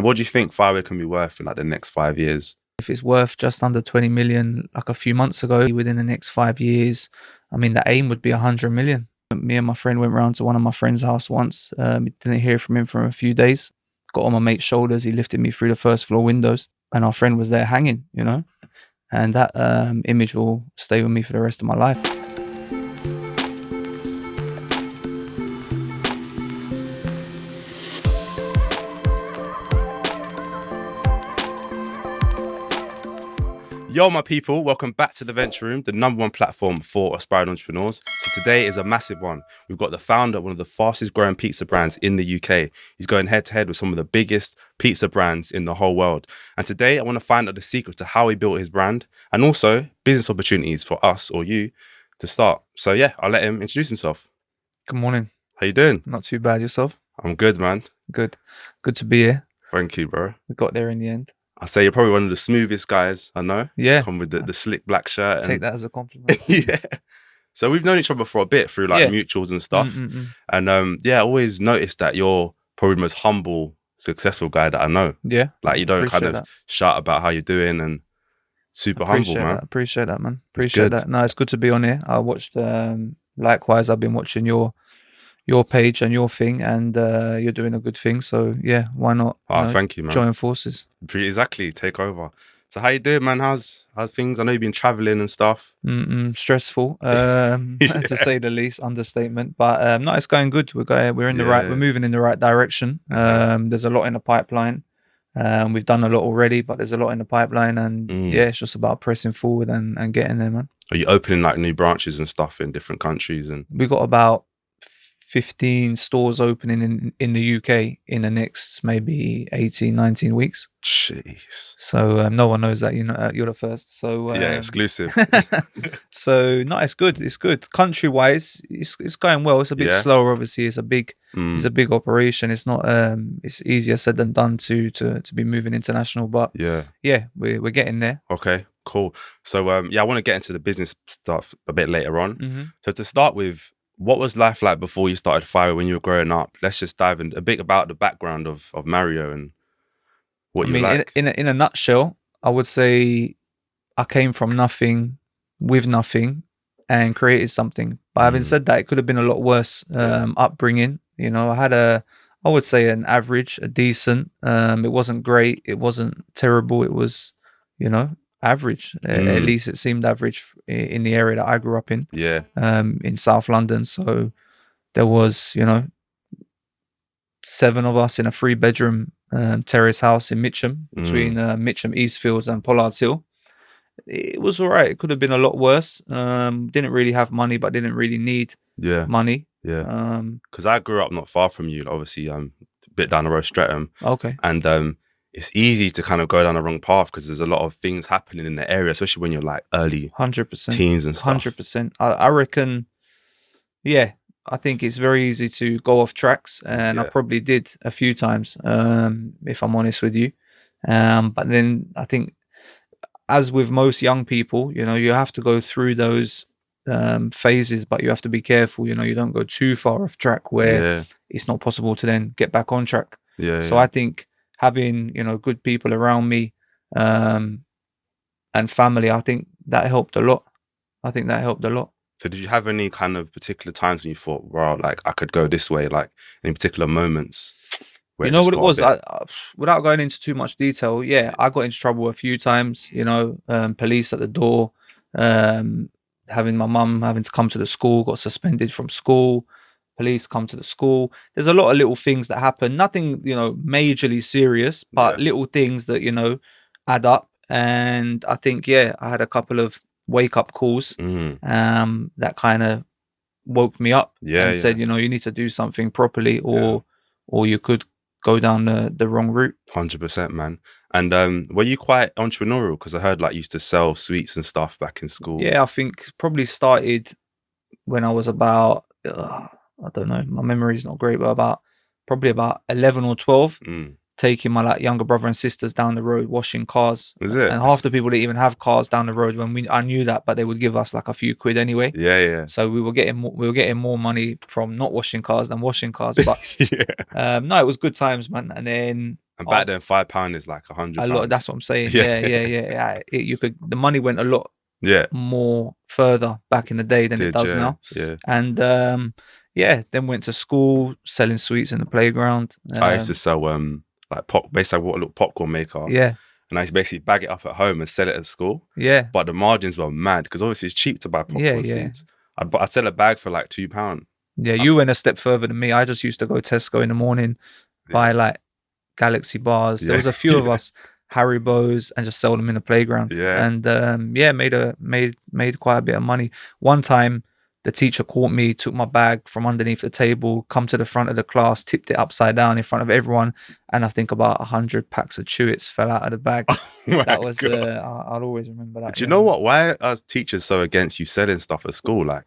what do you think Fireaway can be worth in like the next 5 years? If it's worth just under 20 million, like a few months ago, within the next 5 years, I mean, the aim would be 100 million. Me and my friend went round to one of my friend's house once. Didn't hear from him for a few days. Got on my mate's shoulders. He lifted me through the first floor windows, and our friend was there hanging, you know, and that image will stay with me for the rest of my life. Yo, my people, welcome back to the Venture Room, the #1 platform for aspiring entrepreneurs. So today is a massive one. We've got the founder of one of the fastest growing pizza brands in the UK. He's going head to head with some of the biggest pizza brands in the whole world. And today I want to find out the secret to how he built his brand and also business opportunities for us or you to start. So yeah, I'll let him introduce himself. Good morning. How you doing? Not too bad. Yourself? I'm good, man. Good. Good to be here. Thank you, bro. We got there in the end. I say you're probably one of the smoothest guys I know. Yeah. Come with the slick black shirt. Take that as a compliment. Yeah. So we've known each other for a bit through like mutuals and stuff. And yeah, I always noticed that you're probably the most humble, successful guy that I know. Yeah. Like you don't Appreciate kind of that. shout about how you're doing and super humble, man. Appreciate that, man. It's Appreciate good. that. No, it's good to be on here. I watched, likewise, I've been watching your page and your thing, and you're doing a good thing. So yeah, why not? Oh, thank you, man. Join forces. Exactly, take over. So how you doing, man? How's things? I know you've been traveling and stuff. Stressful, to say the least. Understatement, but no, it's going good. We're in the right. We're moving in the right direction. There's a lot in the pipeline. We've done a lot already, but there's a lot in the pipeline, and yeah, it's just about pressing forward and getting there, man. Are you opening like new branches and stuff in different countries? And we got about 15 stores opening in the UK in the next maybe 18, 19 weeks. Jeez. So no one knows that, you're the first. So yeah, exclusive. So no, it's good. It's good. Country wise, it's going well. It's a bit slower, obviously. It's a big operation. It's not it's easier said than done to be moving international. But yeah, we're getting there. Okay, cool. So yeah, I want to get into the business stuff a bit later on. So to start with, what was life like before you started Fireaway when you were growing up? Let's just dive in a bit about the background of Mario and what you like. In a nutshell, I would say I came from nothing with nothing and created something. But having said that, it could have been a lot worse upbringing. I had I would say an average, a decent. It wasn't great. It wasn't terrible. It was, average. At least it seemed average in the area that I grew up in. Yeah. In South London. So there was, 7 of us in a 3-bedroom terrace house in Mitcham, between Mitcham Eastfields and Pollard's Hill. It was all right. It could have been a lot worse. Didn't really have money, but didn't really need money. Yeah. Because I grew up not far from you. Obviously, a bit down the road, Streatham. Okay. And it's easy to kind of go down the wrong path because there's a lot of things happening in the area, especially when you're like early 100% teens and stuff. 100%. I reckon, yeah, I think it's very easy to go off tracks, and I probably did a few times, if I'm honest with you. But then I think, as with most young people, you have to go through those phases, but you have to be careful. You don't go too far off track where it's not possible to then get back on track. So I think having good people around me and family, I think that helped a lot. So did you have any kind of particular times when you thought, wow, like I could go this way, like any particular moments where what it was? Without going into too much detail, I got into trouble a few times, police at the door, having my mum having to come to the school, got suspended from school, police come to the school. There's a lot of little things that happen, nothing, majorly serious, but little things that, add up. And I think, I had a couple of wake up calls that kind of woke me up and said, you need to do something properly or you could go down the wrong route. 100%, man. And were you quite entrepreneurial? Because I heard like you used to sell sweets and stuff back in school. Yeah, I think probably started when I was about, I don't know, my memory is not great, but probably about 11 or 12. Taking my younger brother and sisters down the road washing cars. Is it? And half the people didn't even have cars down the road I knew that, but they would give us like a few quid anyway. Yeah. So we were getting more money from not washing cars than washing cars. But no, it was good times, man. And then And Oh, back then, £5 is like a lot. £100. That's what I'm saying. Yeah, Yeah. You could. The money went a lot yeah, more further back in the day than it did does now. yeah. And yeah, then went to school selling sweets in the playground. I used to sell like pop, basically what a little popcorn maker, Yeah, and I used to basically bag it up at home and sell it at school. yeah, But the margins were mad because obviously it's cheap to buy popcorn yeah. seeds. I'd sell a bag for like £2. Yeah, I, you went a step further than me. I just used to go Tesco in the morning, buy yeah, like Galaxy bars. There yeah, was a few of us, Haribo's, and just sell them in the playground. yeah. And yeah, made quite a bit of money. One time, the teacher caught me, took my bag from underneath the table, come to the front of the class, tipped it upside down in front of everyone, and I think about 100 packs of Chewits fell out of the bag. Oh my That was God. I'll always remember that. Do you Yeah, know man. what? Why are teachers so against you selling stuff at school? Like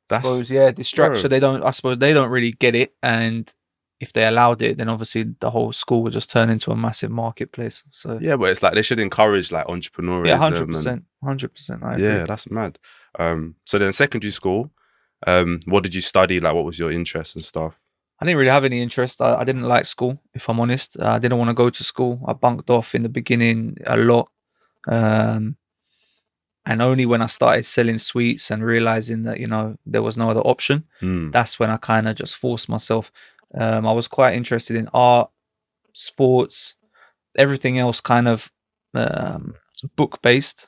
that's Suppose yeah, distraction. bro. They don't. I suppose they don't really get it, and if they allowed it, then obviously the whole school would just turn into a massive marketplace. So Yeah, but it's like they should encourage like yeah, hundred entrepreneurism and percent, 100%. I agree. yeah, that's mad. So then secondary school, what did you study? Like, what was your interest and stuff? I didn't really have any interest. I didn't like school, if I'm honest. I didn't want to go to school. I bunked off in the beginning a lot. Um, and only when I started selling sweets and realizing that, there was no other option, Hmm. that's when I kind of just forced myself. I was quite interested in art, sports, everything else kind of book based.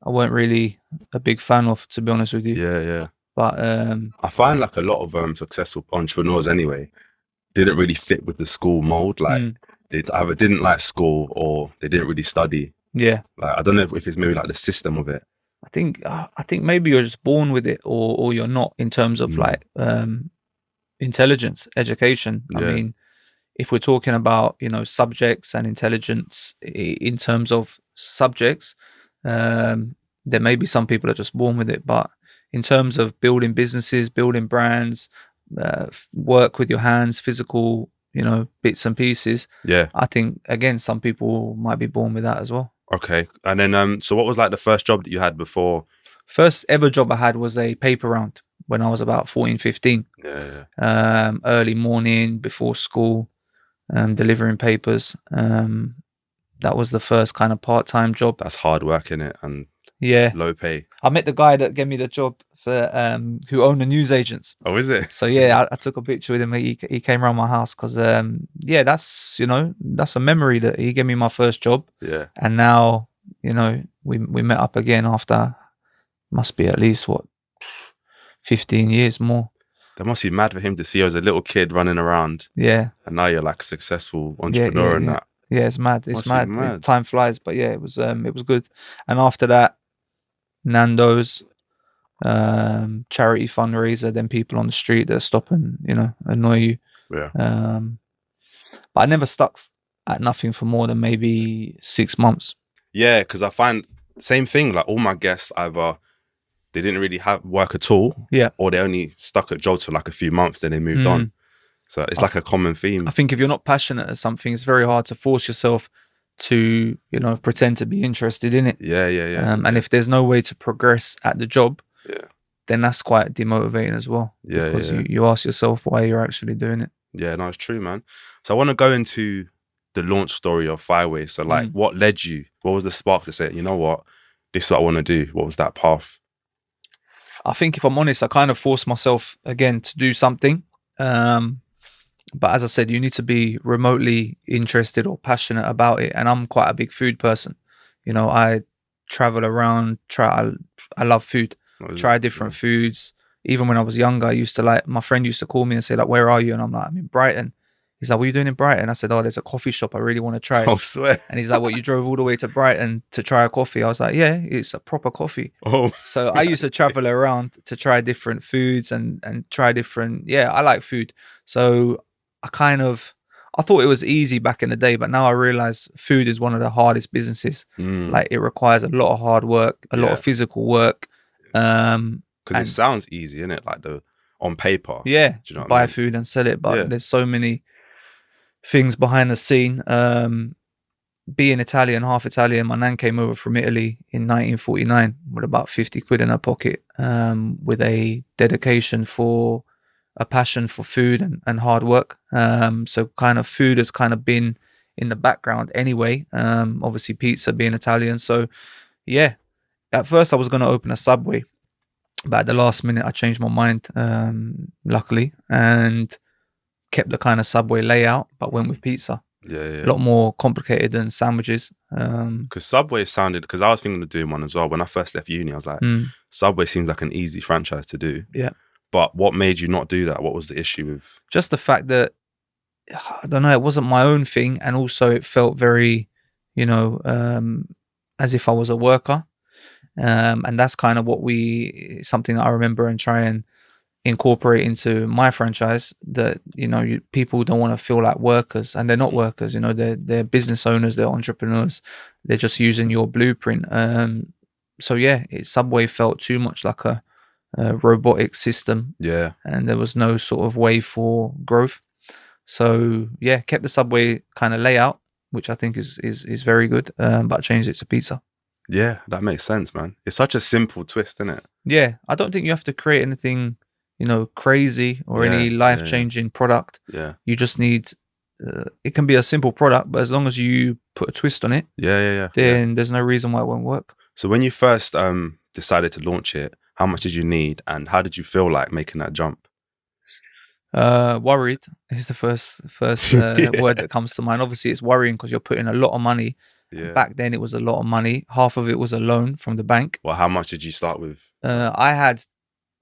I weren't really a big fan of, to be honest with you. Yeah, yeah. But I find like a lot of successful entrepreneurs anyway didn't really fit with the school mold. Like mm, they either didn't like school or they didn't really study. yeah, Like I don't know if it's maybe like the system of it. I think maybe you're just born with it, or you're not in terms of Mm. like intelligence, education. I Yeah, mean, if we're talking about subjects and intelligence in terms of subjects, there may be some people are just born with it, but in terms of building businesses, building brands, work with your hands, physical bits and pieces, yeah. I think again some people might be born with that as well. Okay. And then so what was like the first job that you had before? First ever job I had was a paper round when I was about 14, 15. Yeah, yeah. Early morning before school, delivering papers. That was the first kind of part-time job. That's hard work in it and Yeah, low pay. I met the guy that gave me the job for who owned the newsagents. Oh, is it? So yeah, I took a picture with him. He came around my house because yeah, that's that's a memory that he gave me my first job, Yeah. and now we met up again after must be at least what 15 years more. That must be mad for him to see you as a little kid running around Yeah, and now you're like a successful yeah, entrepreneur and yeah. that. Yeah, it's mad. It's Must be mad. mad. Time flies, but yeah, it was good. And after that, Nando's, charity fundraiser, then people on the street that stop and annoy you. Yeah. But I never stuck at nothing for more than maybe 6 months. Yeah, because I find same thing, like all my guests either they didn't really have work at all, Yeah. or they only stuck at jobs for like a few months, then they moved on. So it's like a common theme. I think if you're not passionate at something, it's very hard to force yourself to pretend to be interested in it. Yeah. And if there's no way to progress at the job, Yeah. then that's quite demotivating as well. Yeah, Because yeah. you ask yourself why you're actually doing it. Yeah, no, it's true, man. So I want to go into the launch story of Fireaway. So like what led you? What was the spark to say, you know what? This is what I want to do. What was that path? I think if I'm honest, I kind of forced myself again to do something. But as I said, you need to be remotely interested or passionate about it. And I'm quite a big food person. I travel around, I love food, try different foods. Even when I was younger, I used to my friend used to call me and say like, where are you? And I'm like, I'm in Brighton. He's like, what are you doing in Brighton? I said, oh, there's a coffee shop I really want to try. I swear. And he's like, what, you drove all the way to Brighton to try a coffee? I was like, yeah, it's a proper coffee. Oh, So I used to travel around to try different foods and try different, I like food. So I thought it was easy back in the day, but now I realize food is one of the hardest businesses. Like it requires a lot of hard work, a lot of physical work. because it sounds easy, innit? Like on paper. Yeah, Do you know what buy I mean? food and sell it, but Yeah. there's so many things behind the scene. Being Italian, half Italian, my nan came over from Italy in 1949 with about 50 quid in her pocket, with a dedication for a passion for food and hard work. So kind of food has kind of been in the background anyway. Obviously pizza being Italian. So yeah, at first I was going to open a Subway, but at the last minute I changed my mind, luckily, and kept the kind of Subway layout, but went with pizza. Yeah, A yeah. lot more complicated than sandwiches. Because Subway sounded, because I was thinking of doing one as well. When I first left uni, I was like, mm, Subway seems like an easy franchise to do. yeah. But what made you not do that? What was the issue with? Just the fact that, I don't know, it wasn't my own thing, and also it felt very, as if I was a worker. And that's kind of something that I remember and try and incorporate into my franchise, that people don't want to feel like workers, and they're not workers. They're business owners, they're entrepreneurs, they're just using your blueprint. So yeah, Subway felt too much like a robotic system, Yeah. and there was no sort of way for growth. So yeah, kept the Subway kind of layout, which I think is very good, but changed it to pizza. Yeah, that makes sense, man. It's such a simple twist, isn't it? Yeah, I don't think you have to create anything, crazy or Yeah, any yeah, life-changing product. Yeah. You just need, it can be a simple product, but as long as you put a twist on it, Yeah. then there's no reason why it won't work. So when you first decided to launch it, how much did you need, and how did you feel like making that jump? Worried is the first word that comes to mind. Obviously, it's worrying because you're putting a lot of money. Yeah. Back then, it was a lot of money. Half of it was a loan from the bank. Well, how much did you start with? I had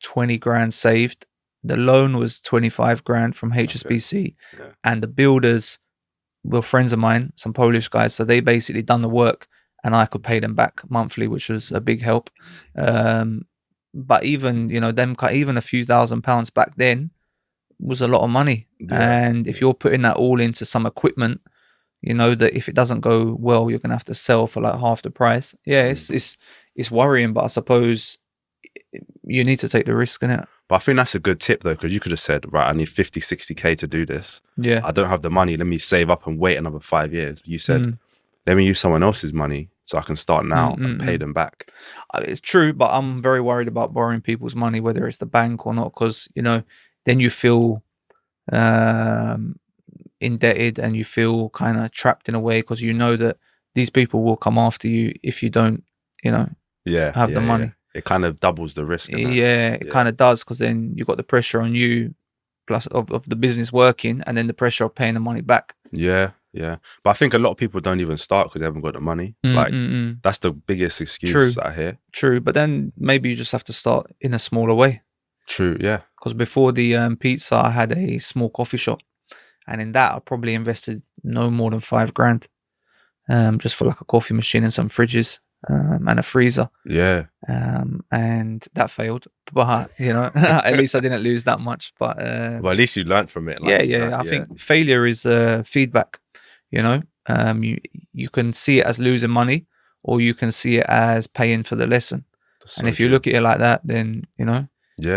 20 grand saved. The loan was 25 grand from HSBC, Yeah. and the builders were friends of mine, some Polish guys. So they basically done the work, and I could pay them back monthly, which was a big help. But even even a few £1,000s back then was a lot of money. Yeah. And if you're putting that all into some equipment, that if it doesn't go well, you're gonna have to sell for like half the price. Yeah, it's worrying, but I suppose you need to take the risk in it. But I think that's a good tip though, because you could have said, right, I need 50, 60K to do this. Yeah. I don't have the money. Let me save up and wait another 5 years. You said, let me use someone else's money so I can start now and pay them back. It's true, but I'm very worried about borrowing people's money, whether it's the bank or not, because then you feel indebted, and you feel kind of trapped in a way, because that these people will come after you if you don't have the money. It kind of doubles the risk. It kind of does, because then you've got the pressure on you, plus of the business working, and then the pressure of paying the money back. Yeah. But I think a lot of people don't even start because they haven't got the money. That's the biggest excuse I hear. True, but then maybe you just have to start in a smaller way. True, yeah. Because before the pizza, I had a small coffee shop, and in that I probably invested no more than 5 grand, just for like a coffee machine and some fridges, and a freezer. Yeah. And that failed, but at least I didn't lose that much. But well, at least you learned from it. I think failure is feedback. You can see it as losing money, or you can see it as paying for the lesson. And if you look at it like that, then it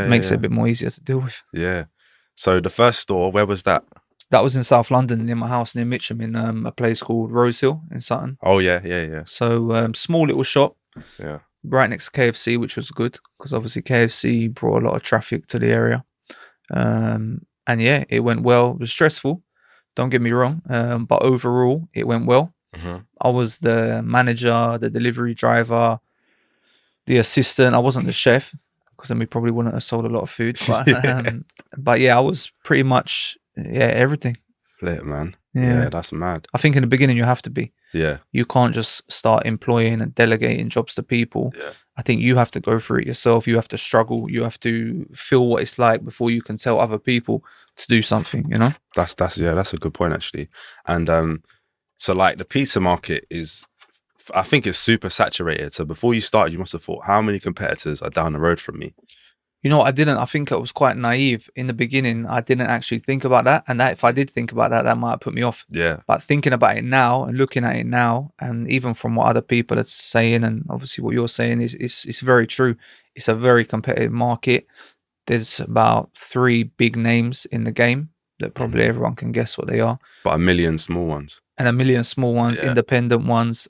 makes it a bit more easier to deal with. Yeah. So the first store, where was that? That was in South London, near my house, near Mitcham, in a place called Rosehill in Sutton. Oh yeah. So small little shop. Yeah. Right next to KFC, which was good, because obviously KFC brought a lot of traffic to the area. And yeah, it went well. It was stressful, don't get me wrong, but overall it went well. I was the manager, the delivery driver, the assistant. I wasn't the chef, because then we probably wouldn't have sold a lot of food. But yeah, I was pretty much everything. Flip, man. Yeah, that's mad. I think in the beginning you have to be. Yeah. You can't just start employing and delegating jobs to people. Yeah. I think you have to go through it yourself. You have to struggle. You have to feel what it's like before you can tell other people to do something, That's a good point, actually. And so like the pizza market is, I think it's super saturated. So before you started, you must have thought, how many competitors are down the road from me? I didn't. I think I was quite naive in the beginning. I didn't actually think about that. And that if I did think about that, that might have put me off. Yeah. But thinking about it now and looking at it now, and even from what other people are saying, and obviously what you're saying, is very true. It's a very competitive market. There's about 3 big names in the game that probably everyone can guess what they are. But a million small ones. And a million small ones, independent ones.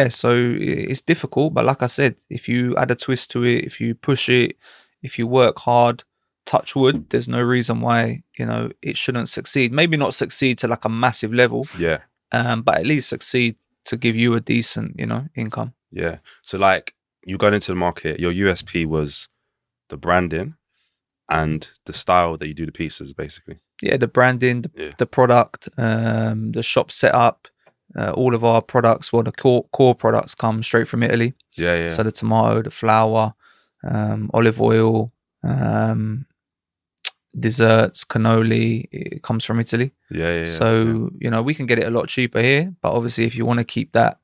So it's difficult, but like I said, if you add a twist to it, if you push it, if you work hard, touch wood, there's no reason why, it shouldn't succeed. Maybe not succeed to like a massive level, Yeah. but at least succeed to give you a decent, income. Yeah. So like you got into the market, your USP was the branding and the style that you do the pizzas, basically. Yeah, the branding, Yeah. the product, the shop setup, all of our products, well, the core products come straight from Italy. Yeah, yeah. So the tomato, the flour, olive oil, desserts, cannoli, it comes from Italy. Yeah. So, we can get it a lot cheaper here, but obviously if you want to keep that,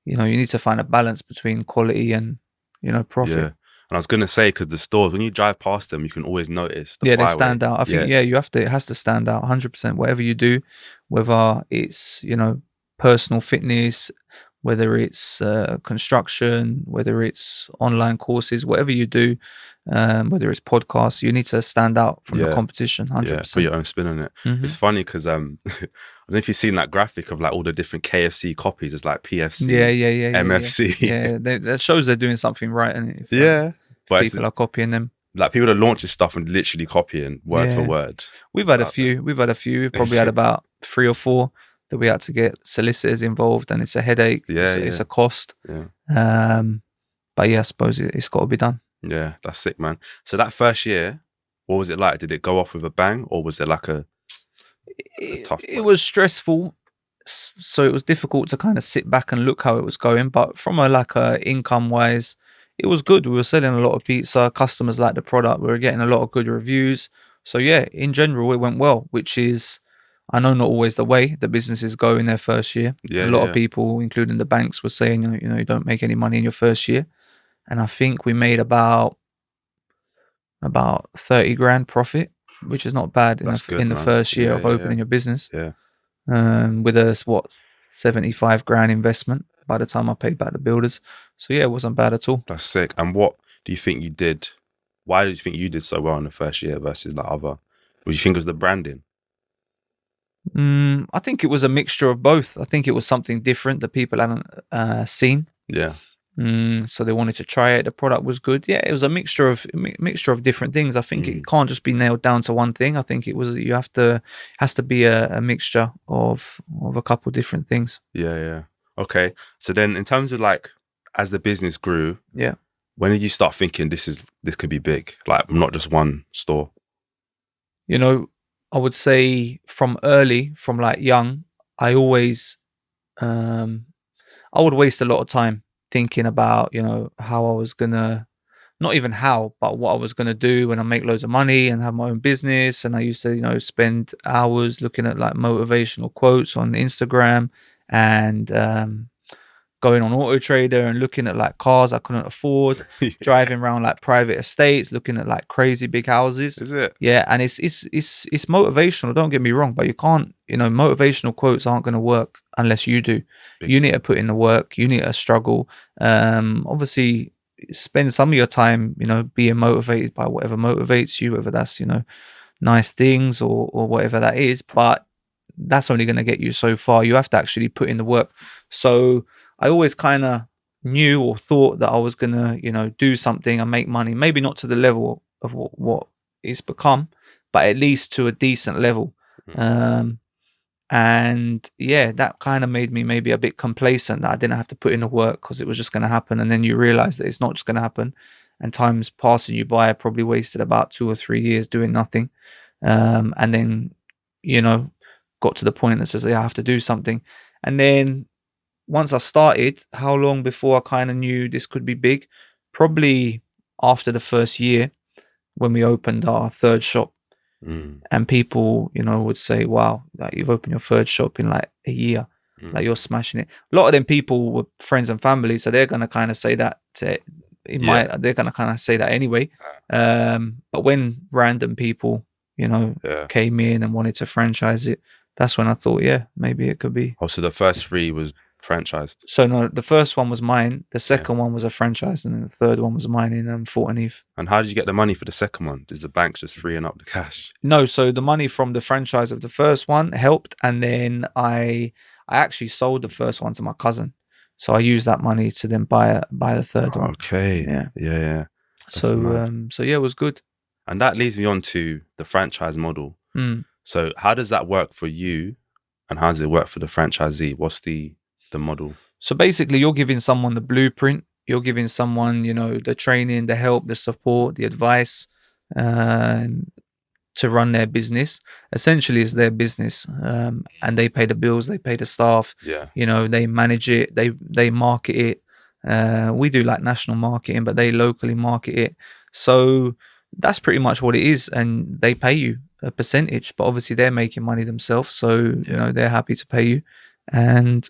you need to find a balance between quality and, profit. Yeah. And I was gonna say, because the stores, when you drive past them, you can always notice the Yeah, they Fireaway. stand out. I think, Yeah. it has to stand out 100%. Whatever you do, whether it's, personal fitness, whether it's construction, whether it's online courses, whatever you do, whether it's podcasts, you need to stand out from the Yeah. competition, Yeah, put 100%. your own spin on it. Mhm. It's funny because I don't know if you've seen that graphic of like all the different KFC copies. It's like PFC, Yeah. MFC. Yeah, that shows they're doing something right, and if Yeah. But it's people are copying them. like people that launch this stuff and literally copying word for Yeah. word. We've It's had a out few. We've had a few. We've probably had about 3 or 4 that we had to get solicitors involved, and it's a headache. Yeah, It's yeah. a cost. Yeah. But yeah, I suppose it's got to be done. Yeah, that's sick, man. So that first year, what was it like? Did it go off with a bang, or was there like a tough It point? was stressful, so it was difficult to kind of sit back and look how it was going. But from a income wise, it was good. We were selling a lot of pizza. Customers liked the product. We were getting a lot of good reviews. So yeah, in general, it went well, which is, I know, not always the way the businesses go in their first year. Yeah, A lot yeah. of people, including the banks, were saying, you don't make any money in your first year. And I think we made about 30 grand profit, which is not bad That's good, in the man. first year Yeah, of yeah, opening your business. Yeah. With a 75 grand investment by the time I paid back the builders. So yeah, it wasn't bad at all. That's sick. And what do you think you did? Why did you think you did so well in the first year versus like other? Would you think it was the branding? I think it was a mixture of both. I think it was something different that people hadn't seen. Yeah. So they wanted to try it. The product was good. Yeah, it was a mixture of different things. I think it can't just be nailed down to one thing. I think it has to be a mixture of a couple different things. Yeah. Okay. So then in terms of like, as the business grew, Yeah. when did you start thinking this could be big? Like not just one store. I would say from like young, I always, I would waste a lot of time thinking about, how I was gonna, not even how, but what I was gonna do when I make loads of money and have my own business. And I used to, spend hours looking at like motivational quotes on Instagram and going on Auto Trader and looking at like cars I couldn't afford, driving around like private estates, looking at like crazy big houses. Is it? Yeah, and it's motivational. Don't get me wrong, but you can't. Motivational quotes aren't going to work unless you do. You need to put in the work. You need to struggle. Obviously, spend some of your time, being motivated by whatever motivates you, whether that's nice things or whatever that is. But that's only going to get you so far. You have to actually put in the work. So I always kind of knew or thought that I was going to, do something and make money, maybe not to the level of what it's become, but at least to a decent level. And yeah, that kind of made me maybe a bit complacent that I didn't have to put in the work because it was just going to happen. And then you realize that it's not just going to happen. And time's passing you by. I probably wasted about 2 or 3 years doing nothing. And then, got to the point that says, yeah, I have to do something. And then once I started, how long before I kind of knew this could be big? Probably after the first year when we opened our third shop. And people, would say, wow, like you've opened your third shop in like a year, like you're smashing it. A lot of them people were friends and family, so they're going to kind of say that they're going to kind of say that anyway. But when random people, came in and wanted to franchise it, that's when I thought, yeah, maybe it could be. Oh, so the first 3 was franchised. So no, the first one was mine. The second one was a franchise, and then the third one was mine in Fort Heath. And how did you get the money for the second one? Did the banks just freeing up the cash? No, so the money from the franchise of the first one helped, and then I actually sold the first one to my cousin. So I used that money to then buy the third one. Okay. Yeah. So yeah, it was good. And that leads me on to the franchise model. Mm. So how does that work for you, and how does it work for the franchisee? What's the model? So basically, you're giving someone the blueprint. You're giving someone, the training, the help, the support, the advice, um, to run their business. Essentially, it's their business, and they pay the bills, they pay the staff. Yeah. They manage it, they market it. We do like national marketing, but they locally market it. So that's pretty much what it is, and they pay you a percentage. But obviously, they're making money themselves, so they're happy to pay you, and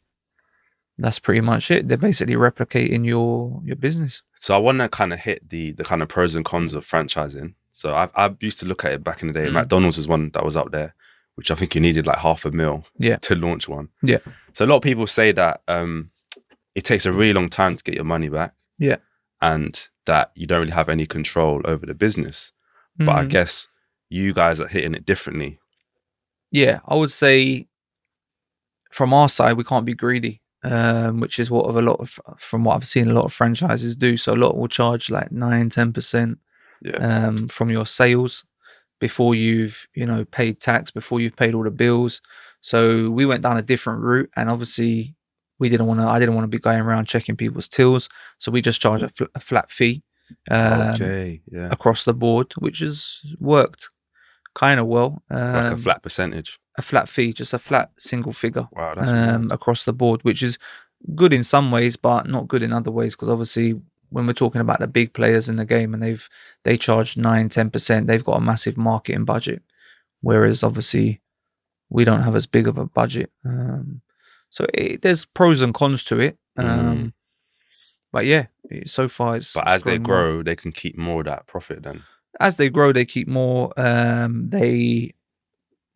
that's pretty much it. They're basically replicating your business. So I want to kind of hit the kind of pros and cons of franchising. So I used to look at it back in the day. McDonald's is one that was up there, which I think you needed like $500,000 to launch one. Yeah. So a lot of people say that it takes a really long time to get your money back. Yeah. And that you don't really have any control over the business. But I guess you guys are hitting it differently. Yeah, I would say from our side, we can't be greedy. Which is what from what I've seen, a lot of franchises do. So a lot will charge like 9-10% from your sales before you've paid tax, before you've paid all the bills. So we went down a different route, and obviously I didn't want to be going around checking people's tills. So we just charge a flat fee across the board, which has worked kind of well. Like a flat percentage. A flat fee, just a flat single figure. Wow, that's across the board, which is good in some ways, but not good in other ways. Because obviously, when we're talking about the big players in the game, and they charge 9-10%, they've got a massive marketing budget, whereas obviously we don't have as big of a budget. So there's pros and cons to it. But yeah, so far it's. But as they grow, they can keep more of that profit then. As they grow, they keep more. They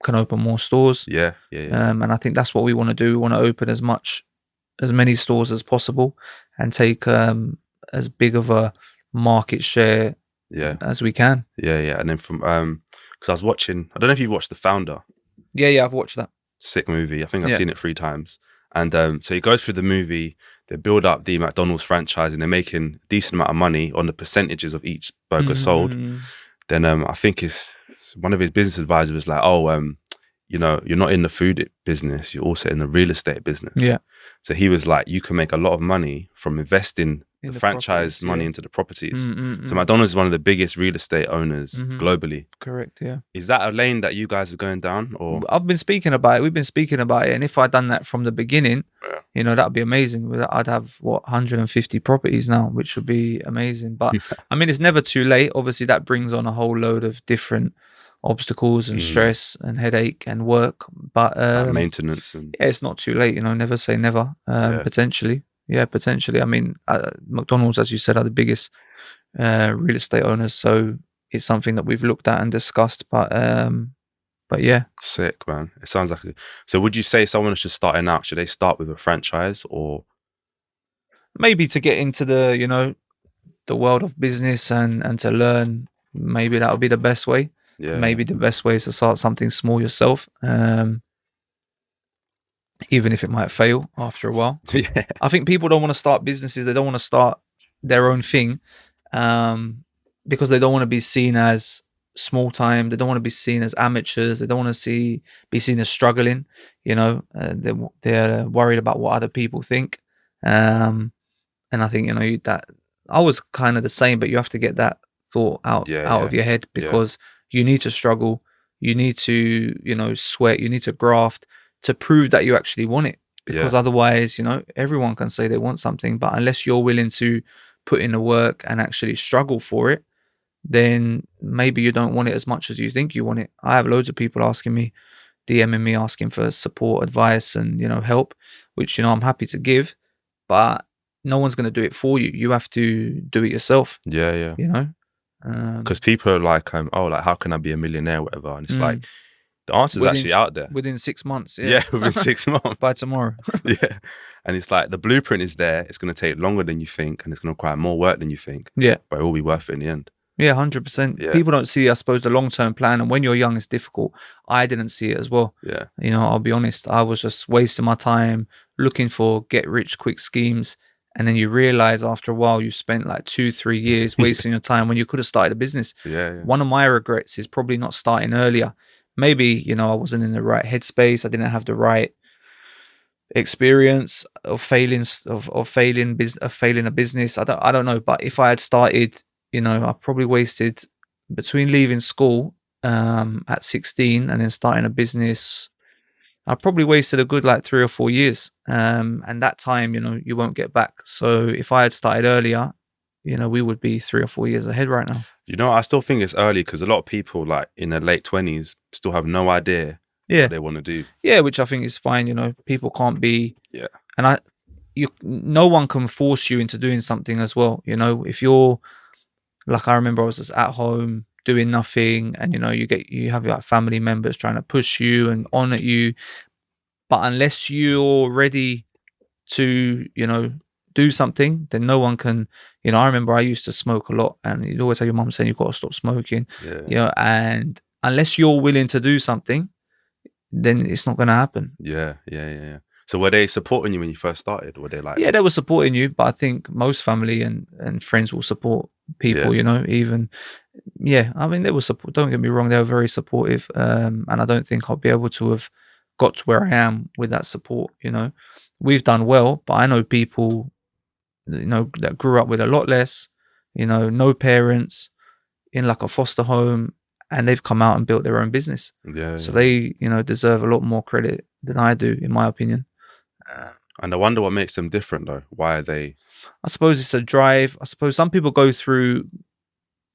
can open more stores. Yeah. And I think that's what we want to do. We want to open as many stores as possible, and take as big of a market share as we can. Yeah. And then from because I was watching, I don't know if you've watched The Founder. Yeah, I've watched that. Sick movie. I think I've seen it 3 times. And so he goes through the movie, they build up the McDonald's franchise, and they're making a decent amount of money on the percentages of each burger sold. Then I think if one of his business advisors was like, you're not in the food business, you're also in the real estate business. Yeah. So he was like, you can make a lot of money from investing the franchise money into the properties. So McDonald's is one of the biggest real estate owners globally. Correct, yeah. Is that a lane that you guys are going down? Or I've been speaking about it. We've been speaking about it. And if I'd done that from the beginning, that'd be amazing. I'd have 150 properties now, which would be amazing. But I mean, it's never too late. Obviously, that brings on a whole load of different obstacles and stress and headache and work. But maintenance. And it's not too late. Never say never. Potentially. Yeah, potentially. I mean, McDonald's, as you said, are the biggest real estate owners. So it's something that we've looked at and discussed. But yeah. Sick, man. It sounds like so would you say someone is just starting out, should they start with a franchise, or maybe to get into the world of business and to learn? Maybe that would be the best way. Maybe the best way is to start something small yourself, even if it might fail after a while. I think people don't want to start businesses. They don't want to start their own thing because they don't want to be seen as small time. They don't want to be seen as amateurs. They don't want to be seen as struggling. They're worried about what other people think. And I think that I was kind of the same, but you have to get that thought out of your head, because you need to struggle. You need to sweat. You need to graft to prove that you actually want it. Because otherwise, everyone can say they want something, but unless you're willing to put in the work and actually struggle for it, then maybe you don't want it as much as you think you want it. I have loads of people asking me, DMing me, asking for support, advice, and help, which I'm happy to give, but no one's going to do it for you. You have to do it yourself. Because people are like, how can I be a millionaire, whatever, and it's like the answer's actually out there within 6 months. Within 6 months. By tomorrow. And it's like the blueprint is there. It's going to take longer than you think, and it's going to require more work than you think. But it will be worth it in the end. 100%. People don't see, I suppose, the long-term plan, and when you're young, it's difficult. I didn't see it as well. I'll be honest. I was just wasting my time looking for get-rich-quick schemes, and then you realize after a while you spent like 2-3 years wasting your time when you could have started a business. Yeah. One of my regrets is probably not starting earlier. Maybe, you know, I wasn't in the right headspace. I didn't have the right experience of failing a business. I don't know. But if I had started, you know, I probably wasted between leaving school at 16 and then starting a business. I probably wasted a good like 3 or 4 years. And that time, you know, you won't get back. So if I had started earlier, you know, we would be 3 or 4 years ahead right now. You know, I still think it's early because a lot of people like in their late 20s still have no idea Yeah. what they want to do. Yeah, which I think is fine. You know, people can't be. Yeah. And no one can force you into doing something as well. You know, if you're like, I remember I was just at home doing nothing, and you know, you have like family members trying to push you and on at you, but unless you're ready to, you know, do something, then no one can. You know, I remember I used to smoke a lot, and you'd always have your mum saying you've got to stop smoking. Yeah. You know, and unless you're willing to do something, then it's not going to happen. Yeah. So were they supporting you when you first started? Were they like? Yeah, they were supporting you, but I think most family and friends will support people. Yeah. You know, even I mean, they were support. Don't get me wrong, they were very supportive, and I don't think I'll be able to have got to where I am with that support. You know, we've done well, but I know people, you know, that grew up with a lot less. You know, no parents, in like a foster home, and they've come out and built their own business. Yeah. So they, you know, deserve a lot more credit than I do, in my opinion. And I wonder what makes them different though. Why are they? I suppose it's a drive. I suppose some people go through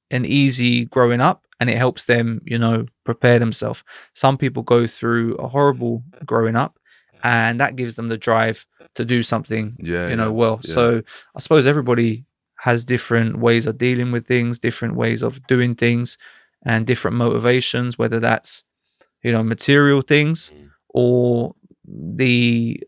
an easy growing up and it helps them, you know, prepare themselves. Some people go through a horrible growing up and that gives them the drive to do something, well. Yeah. So I suppose everybody has different ways of dealing with things, different ways of doing things, and different motivations, whether that's, you know, material things or the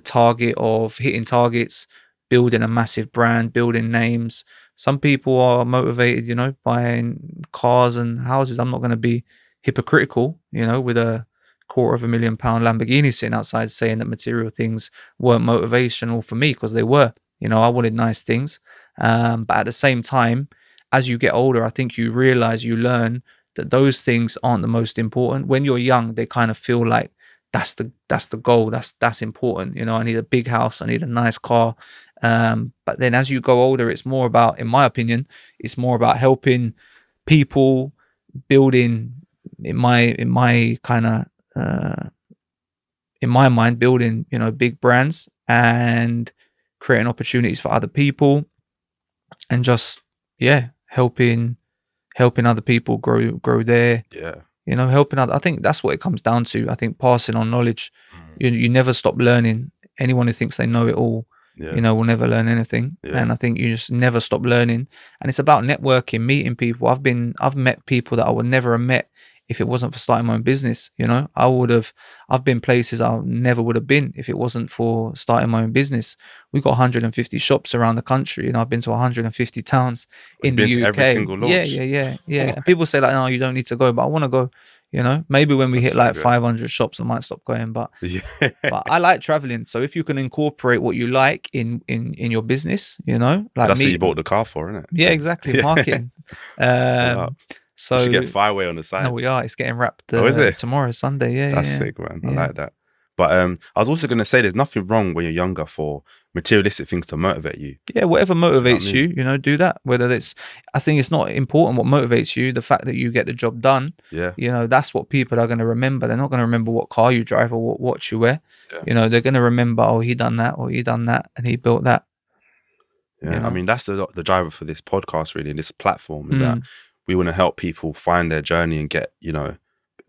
target of hitting targets, building a massive brand, building names. Some people are motivated, you know, buying cars and houses. I'm not going to be hypocritical, you know, with a £250,000 Lamborghini sitting outside saying that material things weren't motivational for me, because they were. You know, I wanted nice things. But at the same time, as you get older, I think you realize, you learn that those things aren't the most important. When you're young, they kind of feel like that's the goal. That's important. You know, I need a big house. I need a nice car. But then as you go older, it's more about, in my opinion, it's more about helping people, building, in my kind of, in my mind, building, you know, big brands and creating opportunities for other people, and just, helping other people grow their, you know, helping other. I think that's what it comes down to. I think passing on knowledge. You never stop learning. Anyone who thinks they know it all, you know, will never learn anything. And I think you just never stop learning. And it's about networking, meeting people. I've met people that I would never have met if it wasn't for starting my own business. You know, I've been places I never would have been if it wasn't for starting my own business. We've got 150 shops around the country, and I've been to 150 towns in the UK. To every single launch. Yeah. And people say like, no, you don't need to go, but I want to go. You know, maybe when we hit so like good. 500 shops, I might stop going. But but I like traveling. So if you can incorporate what you like in your business, you know, like that's what you bought the car for, isn't it? Yeah, exactly. Marketing. So you should get Fireaway on the side. No, we are. It's getting wrapped. Is it tomorrow, Sunday? Yeah, that's sick, man. I like that. But I was also going to say, there's nothing wrong when you're younger for materialistic things to motivate you. Yeah, whatever motivates you, you know, do that. Whether it's, I think it's not important what motivates you. The fact that you get the job done, you know, that's what people are going to remember. They're not going to remember what car you drive or what watch you wear. You know, they're going to remember, oh, he done that, or he done that, and he built that. Yeah, you know? I mean, that's the driver for this podcast, really, and this platform, is that we want to help people find their journey and get, you know,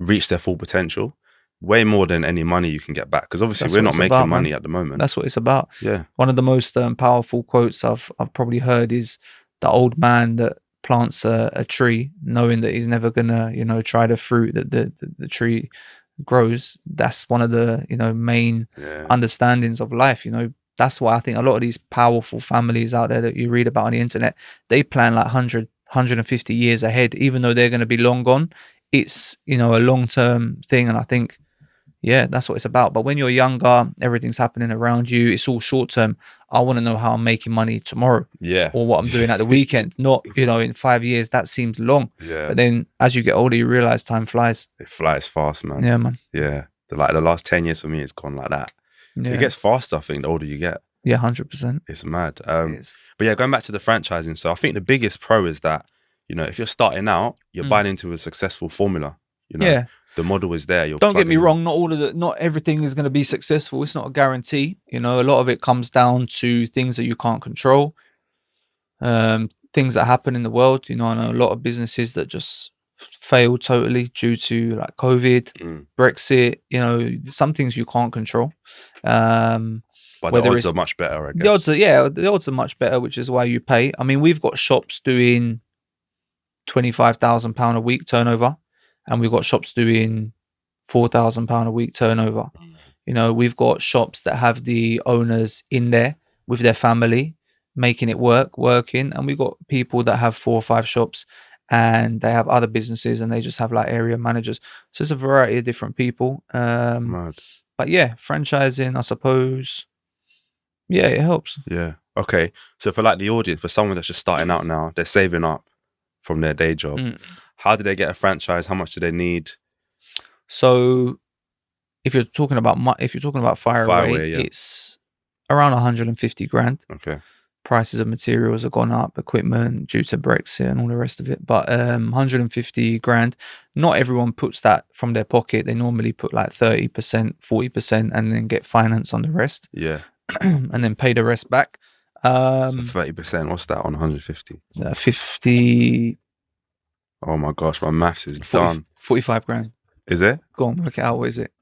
reach their full potential. Way more than any money you can get back, because obviously we're not making money at the moment. That's what it's about. Yeah. One of the most powerful quotes I've probably heard is the old man that plants a tree, knowing that he's never gonna, you know, try the fruit that the tree grows. That's one of the, you know, main understandings of life. You know, that's why I think a lot of these powerful families out there that you read about on the internet, they plan like 150 years ahead, even though they're going to be long gone. It's, you know, a long-term thing. And I think, Yeah, that's what it's about. But when you're younger, everything's happening around you. It's all short term. I want to know how I'm making money tomorrow Yeah. or what I'm doing at the weekend. Not, in 5 years, that seems long. Yeah. But then as you get older, you realize time flies. It flies fast, man. Yeah, man. Yeah. The last 10 years for me, it's gone like that. Yeah. It gets faster, I think, the older you get. Yeah, 100%. It's mad. It is. But yeah, going back to the franchising. So I think the biggest pro is that, if you're starting out, you're buying into a successful formula. Yeah. The model is there. Don't get me wrong. Not everything is going to be successful. It's not a guarantee. A lot of it comes down to things that you can't control. Things that happen in the world. I know a lot of businesses that just fail totally due to like COVID, Brexit. Some things you can't control. But the odds are much better, I guess. The odds are much better, which is why you pay. I mean, we've got shops doing £25,000 a week turnover, and we've got shops doing £4,000 a week turnover. We've got shops that have the owners in there with their family, making it working, and we've got people that have 4 or 5 shops and they have other businesses and they just have like area managers. So it's a variety of different people. But yeah, franchising, I suppose. Yeah, it helps. Yeah. Okay. So for like the audience, for someone that's just starting out now, they're saving up from their day job. How do they get a franchise? How much do they need? So if you're talking about Fireaway, it's around 150 grand. Okay. Prices of materials have gone up, equipment due to Brexit and all the rest of it. But 150 grand. Not everyone puts that from their pocket. They normally put like 30%, 40%, and then get finance on the rest. Yeah. And then pay the rest back. So 30%, what's that on 150? 50. Oh my gosh, my maths is 40, done. 45 grand. Is it? Go on, work it out. What is it?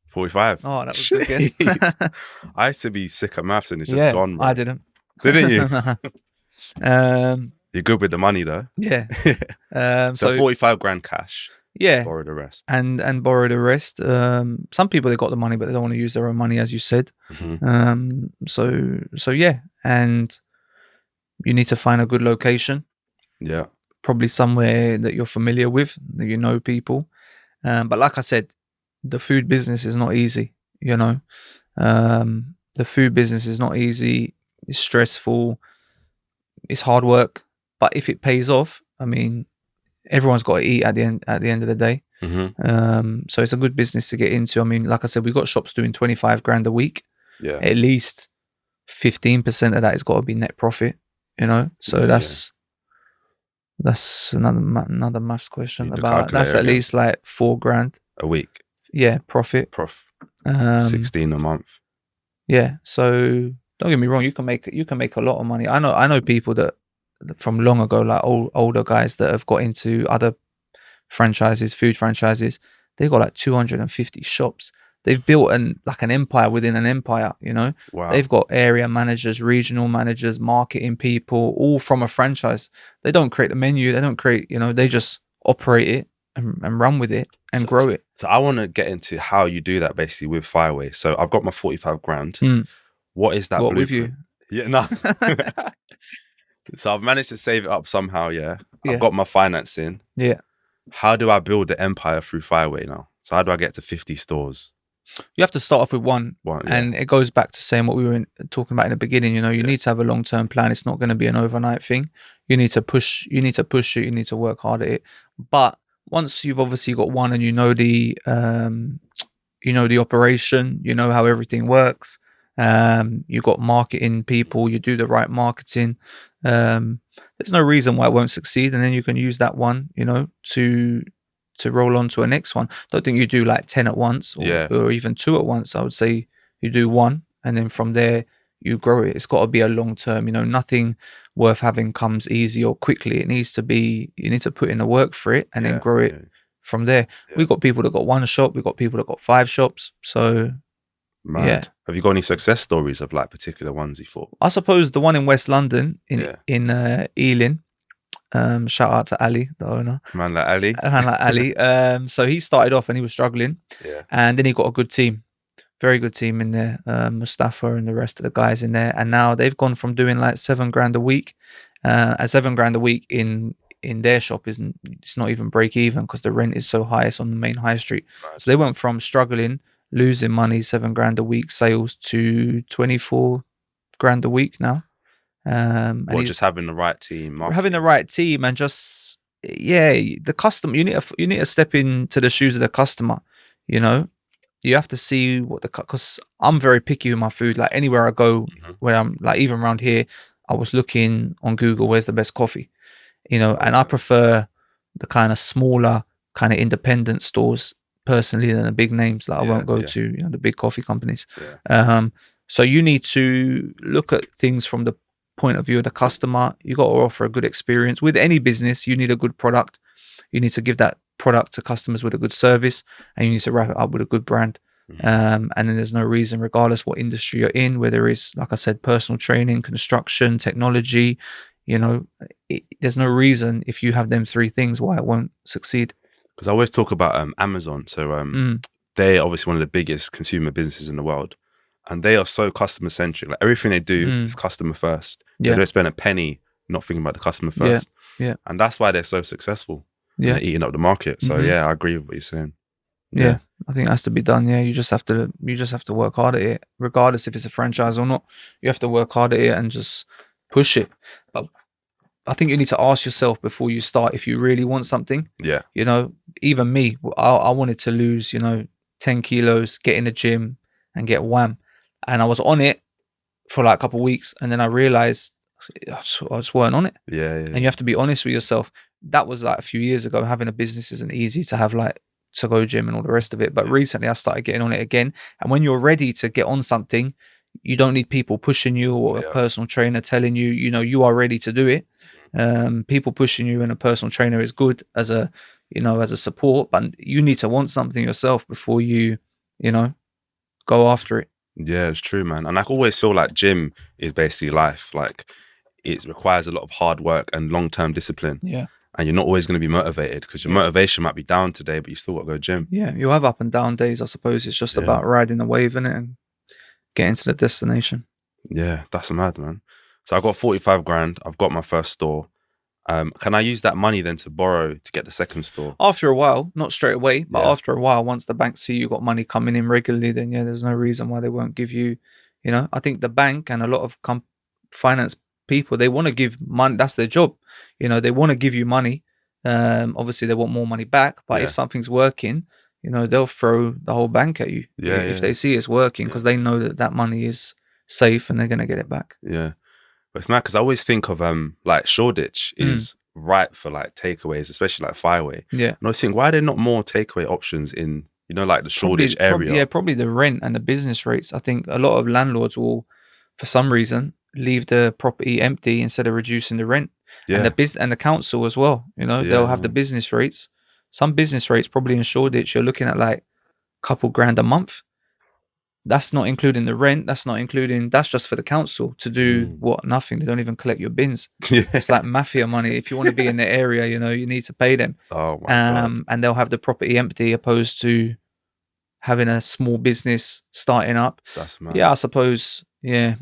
45. Oh, that was a good guess. I used to be sick at maths and it's just gone, bro. I didn't. Didn't you? You're good with the money though. Yeah. So 45 grand cash. Yeah. Borrow the rest. And borrow the rest. Some people, they got the money, but they don't want to use their own money, as you said. So yeah. And you need to find a good location. Yeah. Probably somewhere that you're familiar with, that you know people. But like I said, the food business is not easy, the food business is not easy. It's stressful. It's hard work. But if it pays off, I mean, everyone's got to eat at the end of the day. So it's a good business to get into. I mean, like I said, we've got shops doing 25 grand a week. Yeah. At least 15% of that has got to be net profit, So that's another maths question. That's at least like 4 grand a week. Yeah, profit. 16 a month. Yeah. So don't get me wrong, you can make a lot of money. I know people that from long ago, like older guys that have got into other franchises, food franchises. They've got like 250 shops. They've built an empire within an empire, Wow. They've got area managers, regional managers, marketing people, all from a franchise. They don't create the menu. They don't create, they just operate it and run with it and grow it. So I want to get into how you do that basically with Fireaway. So I've got my 45 grand. What is that? What with you? Yeah, no. So I've managed to save it up somehow, yeah. I've got my financing. Yeah. How do I build the empire through Fireaway now? So how do I get to 50 stores? You have to start off with one. And it goes back to saying what we were talking about in the beginning. You need to have a long-term plan. It's not going to be an overnight thing. You need to push it. You need to work hard at it. But once you've obviously got one and you know the operation, you know how everything works. You got marketing people. You do the right marketing. There's no reason why it won't succeed. And then you can use that one, to roll on to a next one. Don't think you do like 10 at once or even 2 at once. I would say you do 1 and then from there you grow it. It's got to be a long term, nothing worth having comes easy or quickly. You need to put in the work for it and then grow it from there. We've got people that got 1 shop. We've got people that got 5 shops. So yeah. Have you got any success stories of like particular ones you thought? I suppose the one in West London in Ealing. Shout out to Ali, the owner. Man like Ali. So he started off and he was struggling. Yeah. And then he got a good team. Very good team in there. Mustafa and the rest of the guys in there. And now they've gone from doing like 7 grand a week. 7 grand a week in in their shop isn't, it's not even break even because the rent is so high. It's on the main high street. Right. So they went from struggling, losing money, 7 grand a week sales, to 24 grand a week now. And Well, he's just having the right team, having the marketing. right team, and just, yeah, the customer, you need to step into the shoes of the customer. You know, you have to see what because I'm very picky with my food. Like anywhere I go, Mhm. where I'm like, even around here, I was looking on Google, where's the best coffee, you know, and I Okay. prefer the kind of smaller, kind of independent stores personally than the big names. Like I Yeah, won't go yeah, to, you know, the big coffee companies. yeah. So you need to look at things from the point of view of the customer. You got to offer a good experience with any business. You need a good product. You need to give that product to customers with a good service, and you need to wrap it up with a good brand. Mhm. And then there's no reason, regardless what industry you're in, whether it's, like I said, personal training, construction, technology, you know, there's no reason if you have them three things why it won't succeed. Because I always talk about Amazon. So Mm, they're obviously one of the biggest consumer businesses in the world, and they are so customer centric. Like everything they do is mm, customer first. They yeah, don't spend a penny not thinking about the customer yeah, first, yeah, and that's why they're so successful and yeah. they're eating up the market. So Hmm. yeah, I agree with what you're saying. Yeah, Yeah, I think it has to be done. Yeah, you just have to work hard at it, regardless if it's a franchise or not. You have to work hard at it and just push it. But I think you need to ask yourself before you start if you really want something. yeah, You know, even me, I wanted to lose, you know, 10 kilos, get in the gym and get wham. And I was on it for like a couple of weeks, and then I realized I just weren't on it. yeah, yeah, And you yeah. have to be honest with yourself. That was like a few years ago. Having a business isn't easy to have, like, to go gym and all the rest of it. But Yeah. recently I started getting on it again. And when you're ready to get on something, you don't need people pushing you or a Yeah. personal trainer telling you, you know, you are ready to do it. People pushing you and a personal trainer is good as a, you know, as a support, but you need to want something yourself before you know, go after it. Yeah, it's true, man. And I always feel like gym is basically life. Like it requires a lot of hard work and long term discipline. Yeah. And you're not always going to be motivated because your Yeah. motivation might be down today, but you still got to go gym. Yeah. You'll have up and down days, I suppose. It's just Yeah. about riding the wave in it and getting to the destination. Yeah, that's mad, man. So I got 45 grand. I've got my first store. Can I use that money then to borrow to get the second store? After a while, not straight away, but Yeah. after a while, once the banks see you got money coming in regularly, then yeah, there's no reason why they won't give you, you know. I think the bank and a lot of finance people, they want to give money. That's their job. You know, they want to give you money. Obviously they want more money back, but Yeah. if something's working, you know, they'll throw the whole bank at you Yeah, if yeah, they see it's working, yeah. because they know that that money is safe and they're going to get it back. Yeah. But it's mad because I always think of like Shoreditch Mm. is ripe for like takeaways, especially like Fireaway. Yeah. And I always think, why are there not more takeaway options in, you know, like the Shoreditch area? Yeah, probably the rent and the business rates. I think a lot of landlords will, for some reason, leave the property empty instead of reducing the rent. And Yeah. and the council as well. You know, Yeah, they'll have the man. business rates. Some business rates probably in Shoreditch, you're looking at like a couple grand a month. That's not including the rent. That's not including. That's just for the council to do Mm. what? Nothing. They don't even collect your bins. Yeah. It's like mafia money. If you want to be in the area, you know, you need to pay them. Oh my God. And they'll have the property empty, opposed to having a small business starting up. That's mad. Yeah, I suppose. Yeah,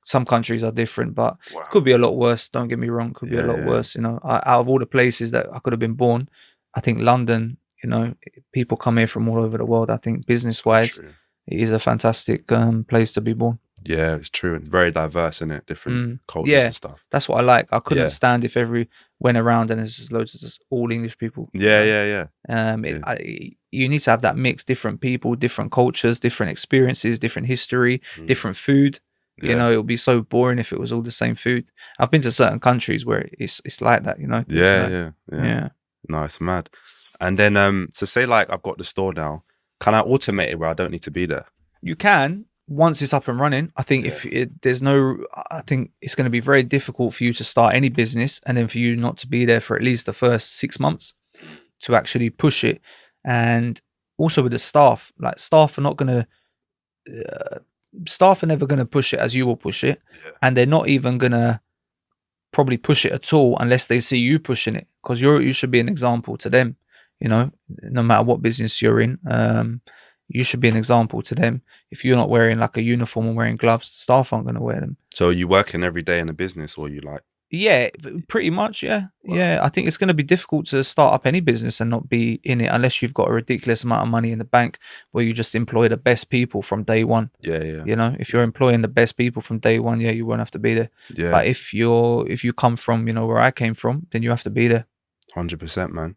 some countries are different, but Wow. could be a lot worse. Don't get me wrong, could be a Yeah, lot yeah. worse. You know, out of all the places that I could have been born, I think London. You know, people come here from all over the world. I think business-wise, True. it is a fantastic place to be born. Yeah, it's true. It's very diverse, in it? Different cultures Yeah. and stuff. That's what I like. I couldn't Yeah. stand if every went around and there's just loads of just all English people. you Yeah, know? yeah, yeah. You need to have that mix, different people, different cultures, different experiences, different history, Mm. different food. Yeah. You know, it would be so boring if it was all the same food. I've been to certain countries where it's like that. You know. There's Yeah, no- yeah. yeah. No, it's mad. And then, so say like I've got the store now. Can I automate it where I don't need to be there? You can, once it's up and running. I think if there's no, I think it's going to be very difficult for you to start any business and then for you not to be there for at least the first 6 months to actually push it. And also with the staff, like staff are not going to, staff are never going to push it as you will push it. Yeah. And they're not even going to probably push it at all unless they see you pushing it, because you should be an example to them. You know, no matter what business you're in, you should be an example to them. If you're not wearing like a uniform and wearing gloves, the staff aren't going to wear them. So are you working every day in a business, or you like? Yeah, pretty much. Yeah, yeah. I think it's going to be difficult to start up any business and not be in it unless you've got a ridiculous amount of money in the bank where you just employ the best people from day one. Yeah, yeah, You know, if you're employing the best people from day one, yeah, you won't have to be there. yeah. But if you come from, where I came from, then you have to be there. 100%, man.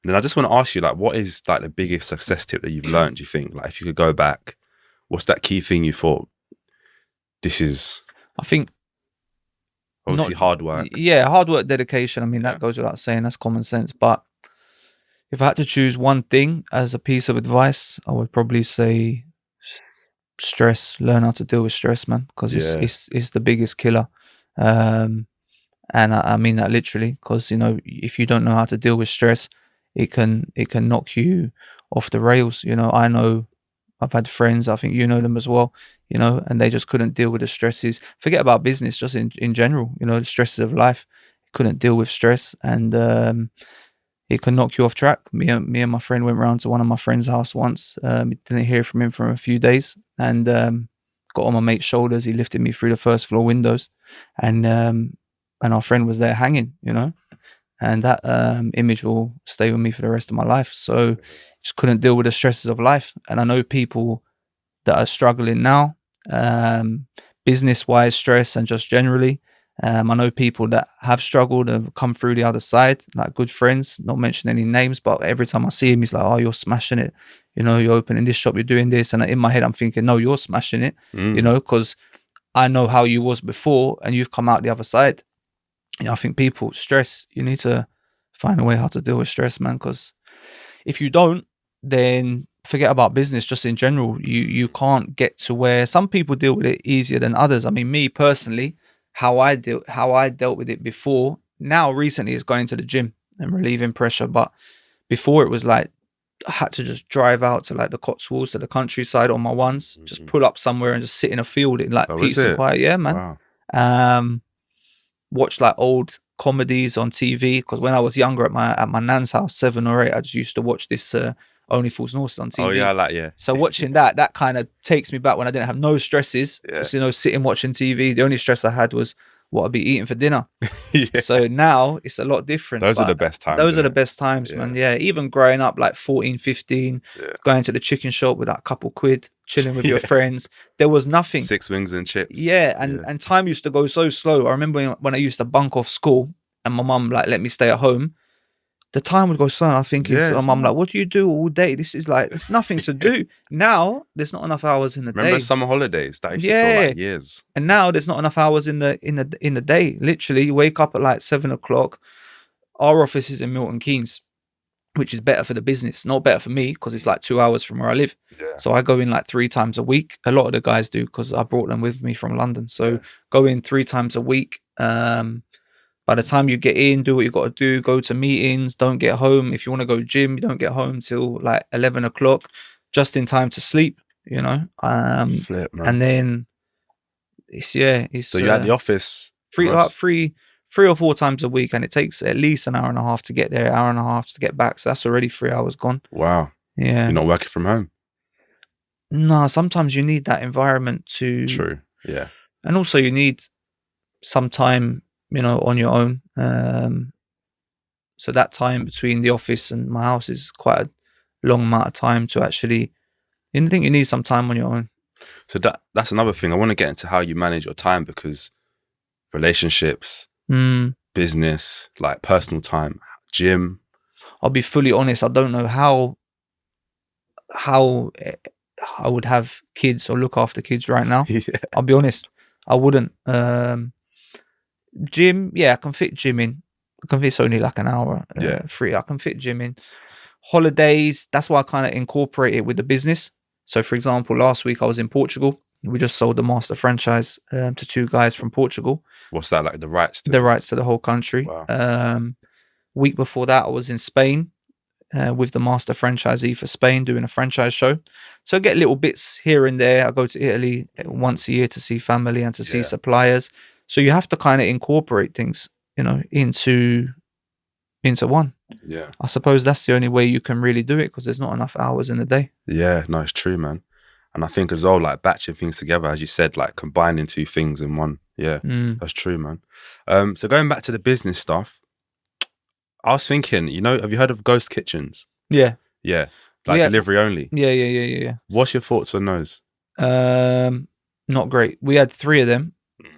And then I just want to ask you, like, what is like the biggest success tip that you've learned? Do you think, like, if you could go back, what's that key thing you thought this is I think obviously not, hard work? yeah, hard work, dedication. I mean, Yeah. that goes without saying. That's common sense. But if I had to choose one thing as a piece of advice, I would probably say stress. Learn how to deal with stress, man, because Yeah. it's the biggest killer. Um, and I mean that literally, because if you don't know how to deal with stress, it can knock you off the rails. I know I've had friends, I think you know them as well, and they just couldn't deal with the stresses. Forget about business, just in general, the stresses of life. Couldn't deal with stress, and it can knock you off track. Me and my friend went round to one of my friend's house once. Didn't hear from him for a few days, and got on my mate's shoulders. He lifted me through the first floor windows, and our friend was there hanging, and that image will stay with me for the rest of my life. So just couldn't deal with the stresses of life. And I know people that are struggling now, business wise, stress, and just generally. I know people that have struggled and come through the other side, like good friends, not mention any names, but every time I see him, he's like, oh, you're smashing it. You're opening this shop, you're doing this. And in my head, I'm thinking, no, you're smashing it, because I know how you was before and you've come out the other side. I think people stress, you need to find a way how to deal with stress, man, because if you don't, then forget about business just in general. You can't get to where some people deal with it easier than others. I mean, me personally, how I dealt with it before, now recently is going to the gym and relieving pressure. But before it was like I had to just drive out to like the Cotswolds, to the countryside on my ones, just pull up somewhere and just sit in a field in like Oh, peace is and it? quiet. Yeah, man. Wow. Watch like old comedies on TV, because when I was younger at my nan's house, 7 or 8, I just used to watch this Only Fools and Horses on TV. Oh yeah, I like, yeah. So watching that kind of takes me back when I didn't have no stresses. Yeah. Just sitting watching TV. The only stress I had was what I'd be eating for dinner. Yeah. So now it's a lot different. Those are the best times. Those are the best times, man. Yeah. Even growing up like 14, 15, going to the chicken shop with that couple quid, chilling with your friends. There was nothing. 6 wings and chips. Yeah. And time used to go so slow. I remember when I used to bunk off school and my mum like let me stay at home. The time would go slow. And I'm thinking to my mum, like, what do you do all day? This is like, it's nothing to do. Now there's not enough hours in the day. Remember summer holidays? That used to feel like years. And now there's not enough hours in the day. Literally, you wake up at like 7 o'clock. Our office is in Milton Keynes, which is better for the business, not better for me because it's like 2 hours from where I live. Yeah. So I go in like 3 times a week. A lot of the guys do because I brought them with me from London. So go in 3 times a week. By the time you get in, do what you got to do, go to meetings, don't get home. If you want to go gym, you don't get home till like 11 o'clock, just in time to sleep, Flip, man. And then it's so you're at the office 3 or 4 times a week, and it takes at least an hour and a half to get there, hour and a half to get back. So that's already 3 hours gone. Wow. Yeah. You're not working from home? No, sometimes you need that environment to... True. Yeah. And also you need some time, on your own. So that time between the office and my house is quite a long amount of time to actually... I think you need some time on your own. So that's another thing. I want to get into how you manage your time, because relationships, business, like personal time, gym. I'll be fully honest. I don't know how I would have kids or look after kids right now. I'll be honest. I wouldn't. Gym, I can fit gym in. It's only like an hour free. I can fit gym in. Holidays, that's why I kind of incorporate it with the business. So for example, last week I was in Portugal. We just sold the master franchise to 2 guys from Portugal. What's that, like the rights to? The rights to the whole country. Wow. Week before that I was in Spain with the master franchisee for Spain doing a franchise show. So I get little bits here and there. I go to Italy once a year to see family and to see suppliers. So you have to kind of incorporate things, into one. Yeah. I suppose that's the only way you can really do it, because there's not enough hours in the day. Yeah, no, it's true, man. And I think as well, like batching things together, as you said, like combining two things in one. Yeah, Mm. that's true, man. So going back to the business stuff, I was thinking, have you heard of ghost kitchens? Yeah. Yeah, We like had, delivery only. yeah. What's your thoughts on those? Not great. We had 3 of them,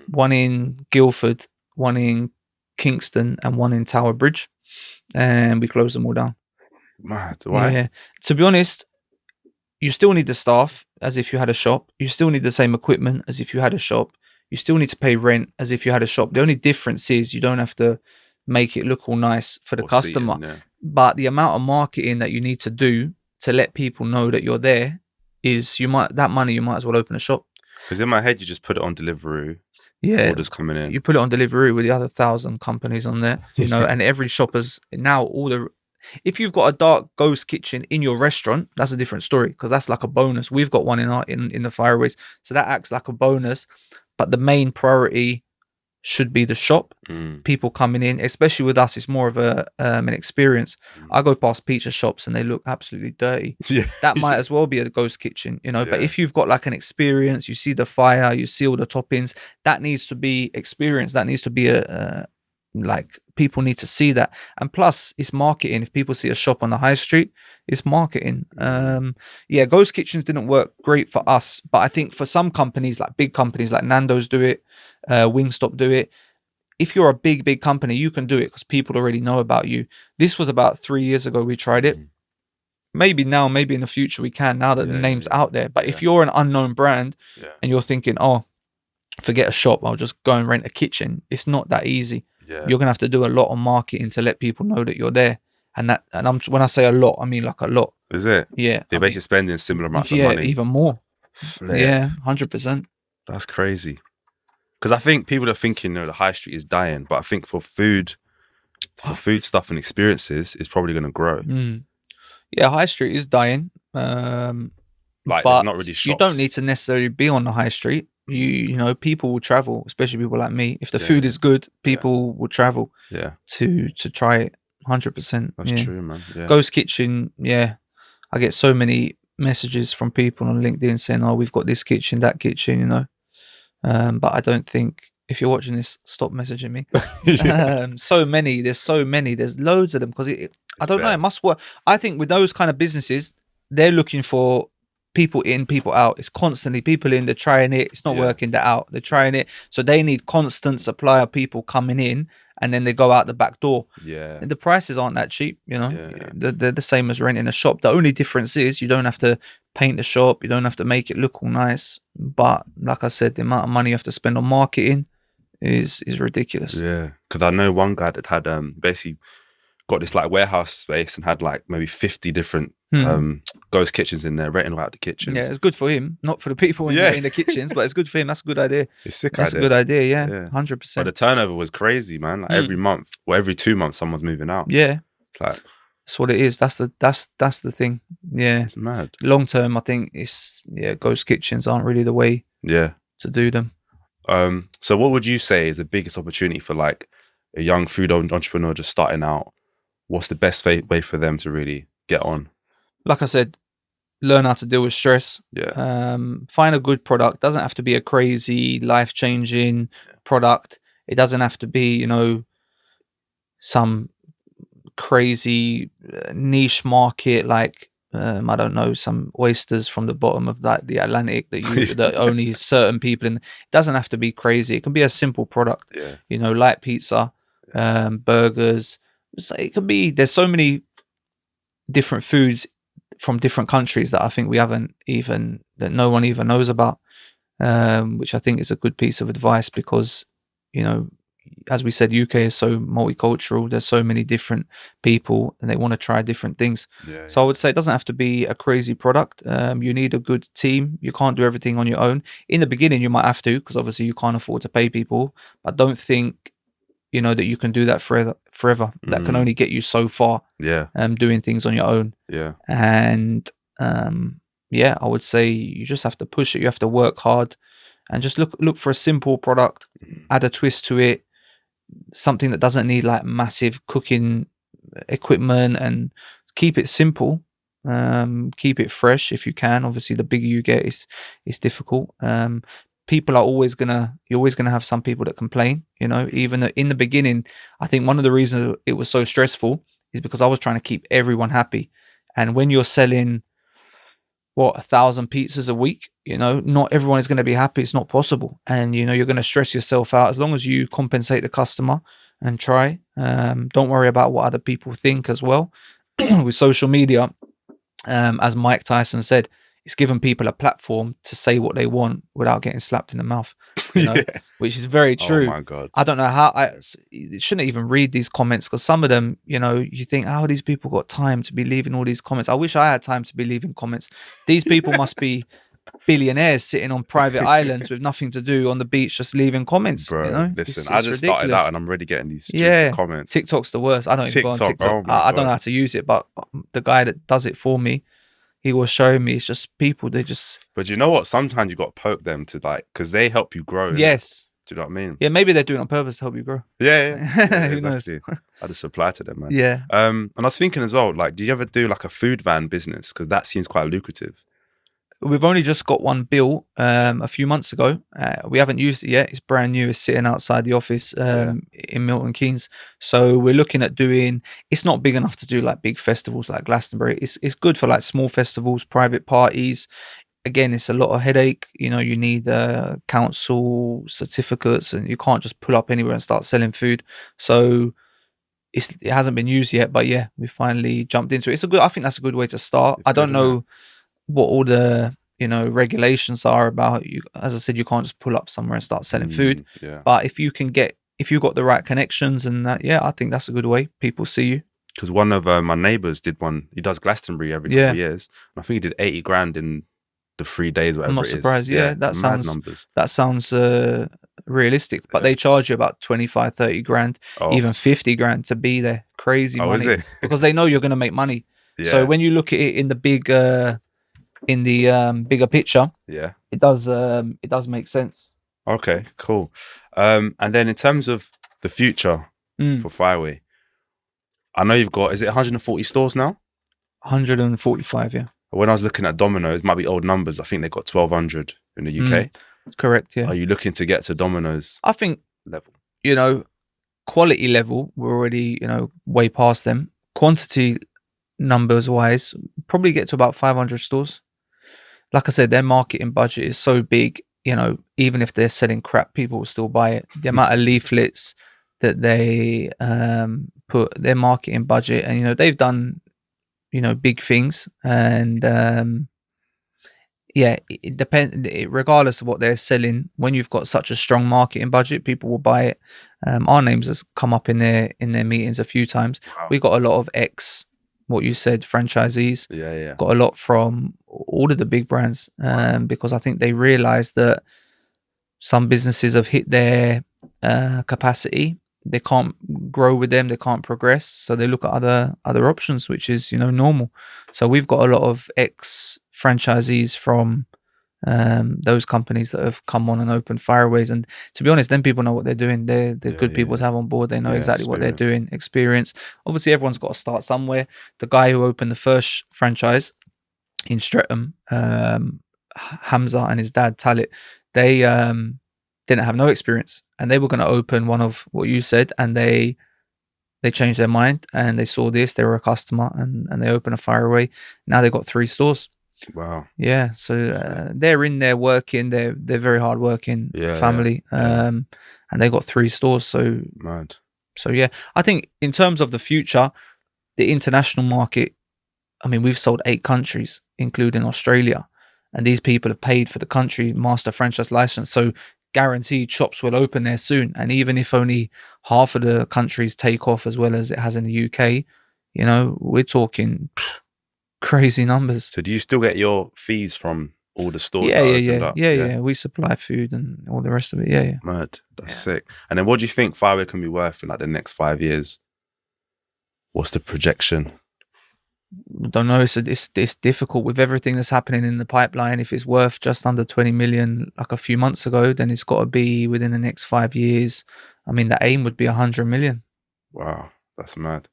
one in Guildford, one in Kingston, and one in Tower Bridge, and we closed them all down. Mad. Why? Yeah. To be honest, you still need the staff as if you had a shop. You still need the same equipment as if you had a shop. You still need to pay rent as if you had a shop. The only difference is you don't have to make it look all nice for the Or customer. seating, yeah. But the amount of marketing that you need to do to let people know that you're there is you might as well open a shop. Because in my head, you just put it on Deliveroo. Yeah. Orders coming in. You put it on Deliveroo with the other 1,000 companies on there, and every shop has now if you've got a dark ghost kitchen in your restaurant, that's a different story because that's like a bonus. We've got one in the Fireways, so that acts like a bonus. But the main priority should be the shop. People coming in, especially with us, it's more of an experience. I go past pizza shops and they look absolutely dirty. Yeah. That might as well be a ghost kitchen, But Yeah. if you've got like an experience, you see the fire, you see all the toppings, that needs to be experienced. That needs to be like people need to see that. And plus it's marketing. If people see a shop on the high street, it's marketing. Yeah, ghost kitchens didn't work great for us, but I think for some companies, like big companies like Nando's do it, Wingstop do it. If you're a big company, you can do it because people already know about you. This was about 3 years ago we tried it. Maybe now, maybe in the future we can, now that the name's out there. But if you're an unknown brand and you're thinking, oh, forget a shop, I'll just go and rent a kitchen, it's not that easy. You're gonna have to do a lot of marketing to let people know that you're there. And when I say a lot, I mean like a lot. Is it? Yeah. They're basically spending similar amounts of money. Even more. Flip. Yeah, 100%. That's crazy. Because I think people are thinking, the high street is dying, but I think for food stuff and experiences, it's probably going to grow. Yeah, high street is dying. Like, but there's not really shops. You don't need to necessarily be on the high street. People will travel, especially people like me. If the food is good, people will travel. To try it. 100%. That's true, man. Yeah. Ghost kitchen. Yeah, I get so many messages from people on LinkedIn saying, "Oh, we've got this kitchen, that kitchen," But I don't think if you're watching this, stop messaging me. So many. There's loads of them because I don't know. It must work. I think with those kind of businesses, they're looking for people in, people out. It's constantly people in. They're trying it. It's not working. They're out. They're trying it. So they need constant supply of people coming in, and then they go out the back door. Yeah. And the prices aren't that cheap. They're the same as renting a shop. The only difference is you don't have to paint the shop. You don't have to make it look all nice. But like I said, the amount of money you have to spend on marketing is ridiculous. Yeah, because I know one guy that had basically got this like warehouse space and had like maybe 50 different ghost kitchens in there, renting out the kitchens. Yeah, it's good for him, not for the people in the kitchens, but it's good for him. That's a good idea. It's sick. That's a good idea. Yeah, 100%. But the turnover was crazy, man. Like every month or every 2 months, someone's moving out. Yeah, it's like that's what it is. That's the thing. Yeah, it's mad. Long term, I think it's ghost kitchens aren't really the way. To do them. So what would you say is the biggest opportunity for like a young food entrepreneur just starting out? What's the best way for them to really get on? Like I said, learn how to deal with stress. Find a good product. Doesn't have to be a crazy, life-changing product. It doesn't have to be, some crazy niche market like I don't know, some oysters from the bottom of the Atlantic that only certain people in. It doesn't have to be crazy. It can be a simple product. Light pizza, burgers. It could be. There's so many different foods from different countries that I think that no one even knows about, which I think is a good piece of advice because, as we said, UK is so multicultural. There's so many different people and they want to try different things. So I would say it doesn't have to be a crazy product. You need a good team. You can't do everything on your own. In the beginning, you might have to because obviously you can't afford to pay people. But don't think, that you can do that forever. That can only get you so far. Doing things on your own. And I would say you just have to push it. You have to work hard and just look for a simple product, add a twist to it, something that doesn't need like massive cooking equipment, and keep it simple Keep it fresh if you can. Obviously, the bigger you get, it's difficult. People are always you're always gonna have some people that complain. You know, even in the beginning, I think one of the reasons it was so stressful is because I was trying to keep everyone happy. And when you're selling 1,000 pizzas a week, you know, not everyone is going to be happy. It's not possible. And, you know, you're going to stress yourself out. As long as you compensate the customer and try, don't worry about what other people think as well. With social media, as Mike Tyson said, it's given people a platform to say what they want without getting slapped in the mouth, you know, Yeah. which is very Oh true. my God. I don't know how you shouldn't even read these comments, because some of them, you know, you think, how these people got time to be leaving all these comments? I wish I had time to be leaving comments. These people must be billionaires sitting on private islands with nothing to do on the beach, just leaving comments. You Bro, know, listen, I it's just started ridiculous. out and I'm already getting these stupid Yeah, comments. TikTok's the worst. I don't even go on TikTok, TikTok. oh my I don't know God. how to use it, but the guy that does it for me, he was showing me. It's just people. They just But you know what? Sometimes you got to poke them to like, because they help you grow. innit? yes, Do you know what I mean? yeah. Maybe they're doing it on purpose to help you grow. Yeah, yeah, Who knows? exactly. I just reply to them, man. Yeah, And I was thinking as well, like, do you ever do like a food van business? Because that seems quite lucrative. we've only just got one built a few months ago. We haven't used it yet. It's brand new. It's sitting outside the office in Milton Keynes. So we're looking at doing. It's not big enough to do like big festivals like Glastonbury. It's good for like small festivals, private parties. Again, it's a lot of headache. You know, you need council certificates, and you can't just pull up anywhere and start selling food. So it hasn't been used yet, but yeah, we finally jumped into it. It's a good. I think that's a good way to start. It's I don't good, isn't know what all the regulations are about. You, as I said, you can't just pull up somewhere and start selling food. Yeah. But if you got the right connections and that, yeah, I think that's a good way. People see you. Because one of my neighbours did one. He does Glastonbury every couple of years. And I think he did 80 grand in the 3 days, whatever I'm not it is. surprised. Yeah, that mad sounds numbers. that sounds realistic. But they charge you about 25, 30 grand, Oh, even 50 grand to be there. Crazy oh, is money. it? Because they know you're going to make money. Yeah. So when you look at it in the bigger picture, Yeah. it does make sense. Okay, cool. And then in terms of the future for Fireaway, I know you've got, is it 140 stores now? 145, yeah. When I was looking at Domino's, might be old numbers, I think they got 1,200 in the UK. Correct, yeah. Are you looking to get to Domino's I think, level? Quality level, we're already, way past them. Quantity numbers wise, probably get to about 500 stores. Like I said, their marketing budget is so big, even if they're selling crap, people will still buy it. The amount of leaflets that they put, their marketing budget, and they've done big things, and it depends. Regardless of what they're selling, when you've got such a strong marketing budget, people will buy it. Our names has come up in their meetings a few times. Wow. We got a lot of what you said, franchisees. Yeah. Got a lot from all of the big brands, because I think they realized that some businesses have hit their capacity. They can't grow with them. They can't progress. So they look at other options, which is, normal. So we've got a lot of franchisees from those companies that have come on and opened Fireaways. And to be honest, then people know what they're doing. They're good people to have on board. They know exactly what they're doing. Experience. Obviously, everyone's got to start somewhere. The guy who opened the first franchise in Streatham, Hamza, and his dad Talit, they didn't have no experience, and they were going to open one of what you said, and they changed their mind, and they saw this. They were a customer, and they opened a Fireaway. Now they've got 3 stores. Wow. Yeah, so they're in there working. They're very hard working family, and they got 3 stores. So mad. So yeah, I think in terms of the future, the international market. I mean, we've sold 8 countries, including Australia, and these people have paid for the country master franchise license. So guaranteed shops will open there soon. And even if only half of the countries take off as well as it has in the UK, we're talking crazy numbers. So do you still get your fees from all the stores? Yeah. We supply food and all the rest of it. Yeah. Mad. That's sick. And then what do you think Fireaway can be worth in like the next 5 years? What's the projection? Don't know. It's difficult with everything that's happening in the pipeline. If it's worth just under 20 million like a few months ago, then it's got to be within the next 5 years. I mean, the aim would be 100 million. Wow, that's mad.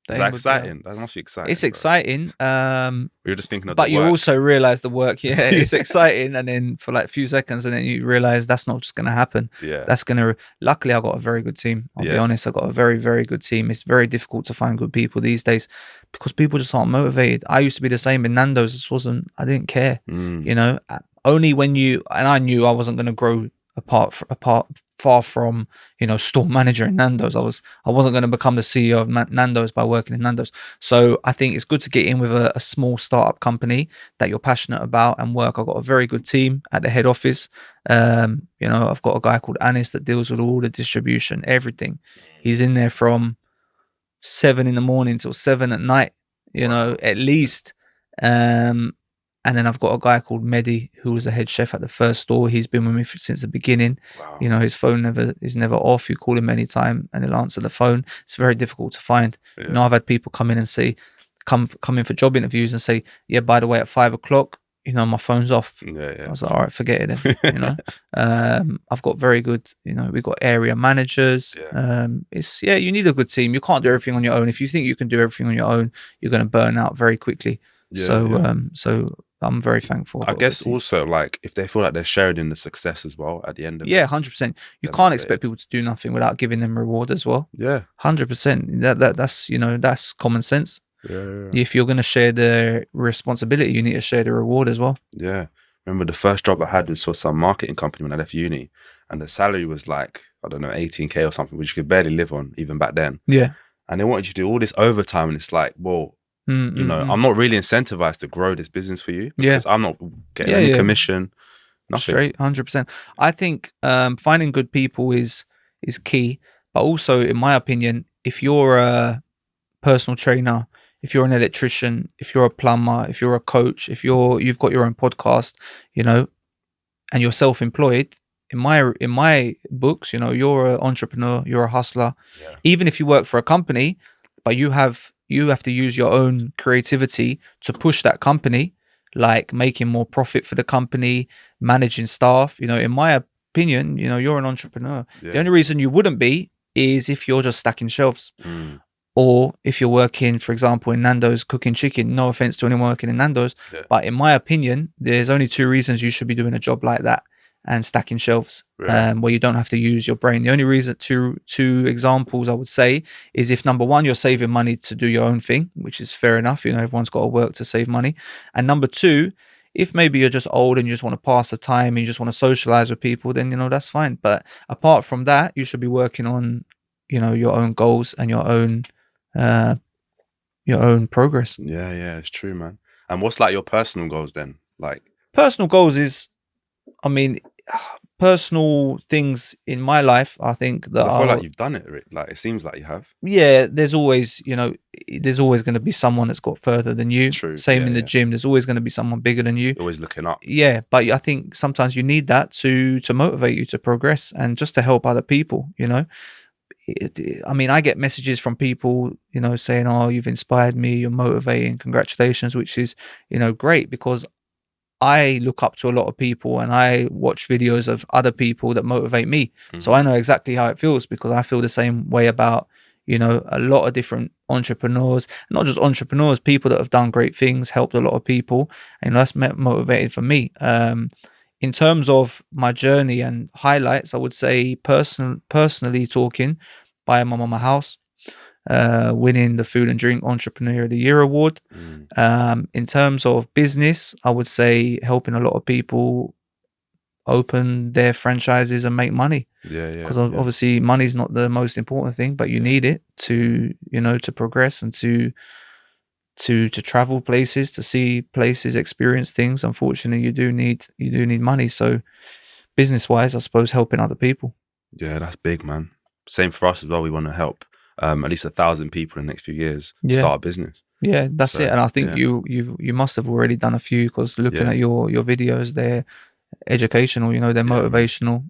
The Is that aim would be out. exciting? That must be exciting. It's bro. exciting. You're just thinking of But the you work. also realize the work, yeah, it's exciting. And then for like a few seconds, and then you realize that's not just going to happen. Yeah. That's going to, luckily, I got a very good team. I'll be Yeah. honest. I got a very, very good team. It's very difficult to find good people these days because people just aren't motivated. I used to be the same in Nando's. I didn't care, you know, only when and I knew I wasn't going to grow far from, you know, store manager in Nando's. I wasn't going to become the CEO of Nando's by working in Nando's. So I think it's good to get in with a small startup company that you're passionate about and work. I've got a very good team at the head office. You know, I've got a guy called Anis that deals with all the distribution, everything. He's in there from 7 in the morning till 7 at night, you know, at least. And then I've got a guy called Mehdi, who was the head chef at the first store. He's been with me since the beginning. Wow. You know, his phone is never off. You call him anytime and he'll answer the phone. It's very difficult to find. Yeah. You know, I've had people come in and say, come in for job interviews and say, yeah, by the way, at 5 o'clock, you know, my phone's off. Yeah. I was like, all right, forget it then, you know. I've got very good, you know, we've got area managers. Yeah. You need a good team. You can't do everything on your own. If you think you can do everything on your own, you're going to burn out very quickly. Yeah, So I'm very thankful. I guess also, like, if they feel like they're sharing in the success as well at the end of it. 100%. You can't expect people to do nothing without giving them reward as well. Yeah. 100%. That's, you know, that's common sense. Yeah. If you're going to share the responsibility, you need to share the reward as well. Yeah. Remember the first job I had was for some marketing company when I left uni, and the salary was like, I don't know, 18K or something, which you could barely live on even back then. Yeah. And they wanted you to do all this overtime, and it's like, well, you know, I'm not really incentivized to grow this business for you because I'm not getting any commission, nothing. Straight, 100%. I think finding good people is key, but also, in my opinion, if you're a personal trainer, if you're an electrician, if you're a plumber, if you're a coach, if you've got your own podcast, you know, and you're self-employed, in my books, you know, you're an entrepreneur, you're a hustler. Yeah. Even if you work for a company, but you have to use your own creativity to push that company, like making more profit for the company, managing staff. You know, in my opinion, you know, you're an entrepreneur. Yeah. The only reason you wouldn't be is if you're just stacking shelves. Or if you're working, for example, in Nando's cooking chicken. No offense to anyone working in Nando's, but in my opinion, there's only 2 reasons you should be doing a job like that and stacking shelves, where you don't have to use your brain. The only reason, two examples I would say, is if number one, you're saving money to do your own thing, which is fair enough. You know, everyone's got to work to save money. And number two, if maybe you're just old and you just want to pass the time and you just want to socialize with people, then, you know, that's fine. But apart from that, you should be working on, you know, your own goals and your own progress. Yeah, it's true, man. And what's like your personal goals then? Like personal goals is, I mean, personal things in my life, I think that I feel like you've done it. Like it seems like you have. Yeah, there's always, you know, there's always going to be someone that's got further than you. True. Same in the gym. There's always going to be someone bigger than you. You're always looking up. Yeah, but I think sometimes you need that to motivate you to progress and just to help other people. You know, I mean, I get messages from people, you know, saying, "Oh, you've inspired me. You're motivating. Congratulations," which is, you know, great because I look up to a lot of people and I watch videos of other people that motivate me. So I know exactly how it feels because I feel the same way about, you know, a lot of different entrepreneurs, not just entrepreneurs, people that have done great things, helped a lot of people. And that's motivated for me. In terms of my journey and highlights, I would say personally talking, buying my mum a house, winning the Food and Drink Entrepreneur of the Year award. In terms of business, I would say helping a lot of people open their franchises and make money. Because obviously money's not the most important thing, but you need it to, you know, to progress and to travel places, to see places, experience things. Unfortunately, you do need money. So business wise, I suppose helping other people. Yeah, that's big, man. Same for us as well. We want to help at least 1,000 people in the next few years start a business. Yeah, that's it. And I think you must have already done a few because looking at your videos, they're educational. You know, they're motivational.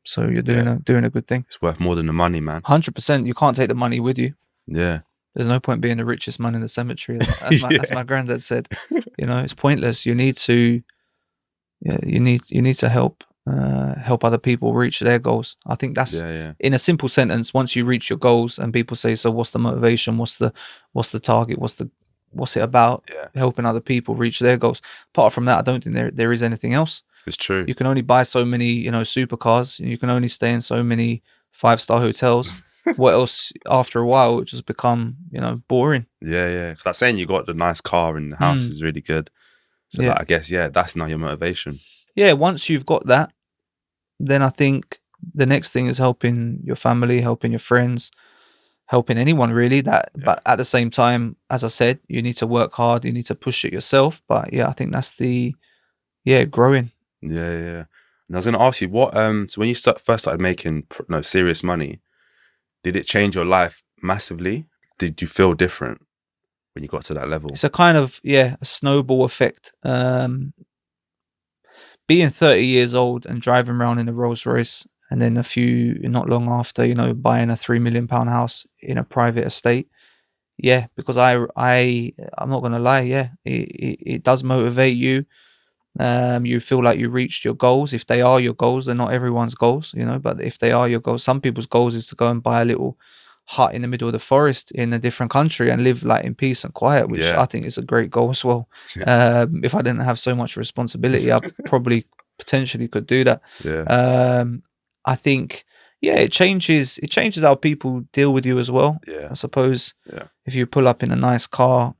So you're doing a good thing. It's worth more than the money, man. 100%. You can't take the money with you. Yeah. There's no point being the richest man in the cemetery. As my granddad said. You know, it's pointless. You need to, you need to help help other people reach their goals. I think that's, Yeah, yeah, in a simple sentence, once you reach your goals and people say, so what's the motivation, what's the target, what's it about? yeah. Helping other people reach their goals. Apart from that, I don't think there is anything else. It's true. You can only buy so many, supercars. You can only stay in so many 5-star hotels. What else? After a while, it just become, boring. Yeah, yeah. 'Cause that saying you got the nice car and the house Mm, is really good. So yeah, that, I guess, yeah, that's not your motivation. yeah. Once you've got that, then I think the next thing is helping your family, helping your friends, helping anyone really. That, Yeah, but at the same time, as I said, you need to work hard. You need to push it yourself. But yeah, I think that's the growing. yeah, yeah. And I was going to ask you, what, so when you first started making, no, serious money, did it change your life massively? Did you feel different when you got to that level? It's a kind of a snowball effect. Being 30 years old and driving around in a Rolls Royce, and then not long after, buying a £3 million house in a private estate. Yeah, because I'm not gonna lie. Yeah, it does motivate you. You feel like you reached your goals. If they are your goals, they're not everyone's goals, but if they are your goals, some people's goals is to go and buy a little hut in the middle of the forest in a different country and live like in peace and quiet, which Yeah, I think is a great goal as well. yeah, If I didn't have so much responsibility, I probably potentially could do that. yeah, Um, I think, yeah, it changes how people deal with you as well. yeah, I suppose yeah, if you pull up in a nice car,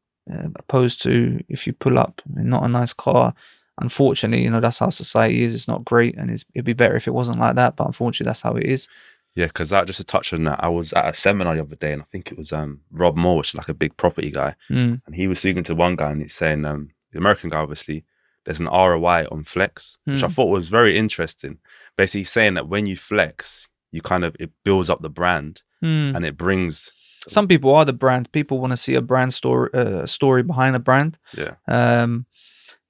opposed to if you pull up in not a nice car. Unfortunately, that's how society is. It's not great, and it'd be better if it wasn't like that. But unfortunately, that's how it is. yeah. Because that, just to touch on that, I was at a seminar the other day, and I think it was Rob Moore, which is like a big property guy, Mm, and he was speaking to one guy, and he's saying, the American guy, obviously, there's an ROI on flex, which I mm, thought was very interesting. Basically, he's saying that when you flex, you kind of, it builds up the brand, mm. and it brings, Some people are the brand. People want to see a brand story behind a brand. yeah, Um,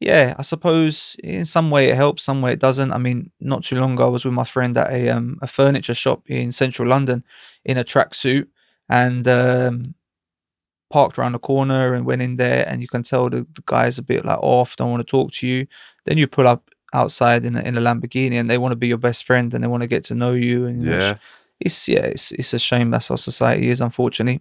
yeah, I suppose in some way it helps, some way it doesn't. I mean, not too long ago, I was with my friend at a furniture shop in central London in a tracksuit, and parked around the corner and went in there, and you can tell the guy's a bit like off, don't want to talk to you. Then you pull up outside in a Lamborghini, and they want to be your best friend, and they want to get to know you. And yeah, it's a shame that's how society is, unfortunately.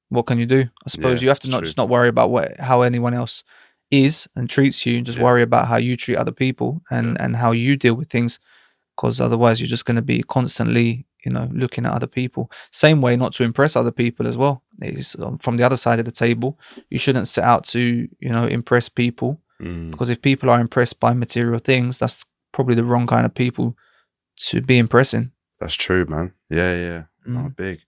What can you do? I suppose yeah. you have to It's not true. just not worry about how anyone else is and treats you, and just Yeah, worry about how you treat other people yeah, and how you deal with things. Because otherwise, you're just going to be constantly, looking at other people. Same way, not to impress other people as well. Is from the other side of the table. You shouldn't set out to, impress people, mm, because if people are impressed by material things, that's probably the wrong kind of people to be impressing. that's true, man. Yeah, yeah. No, Mm. big.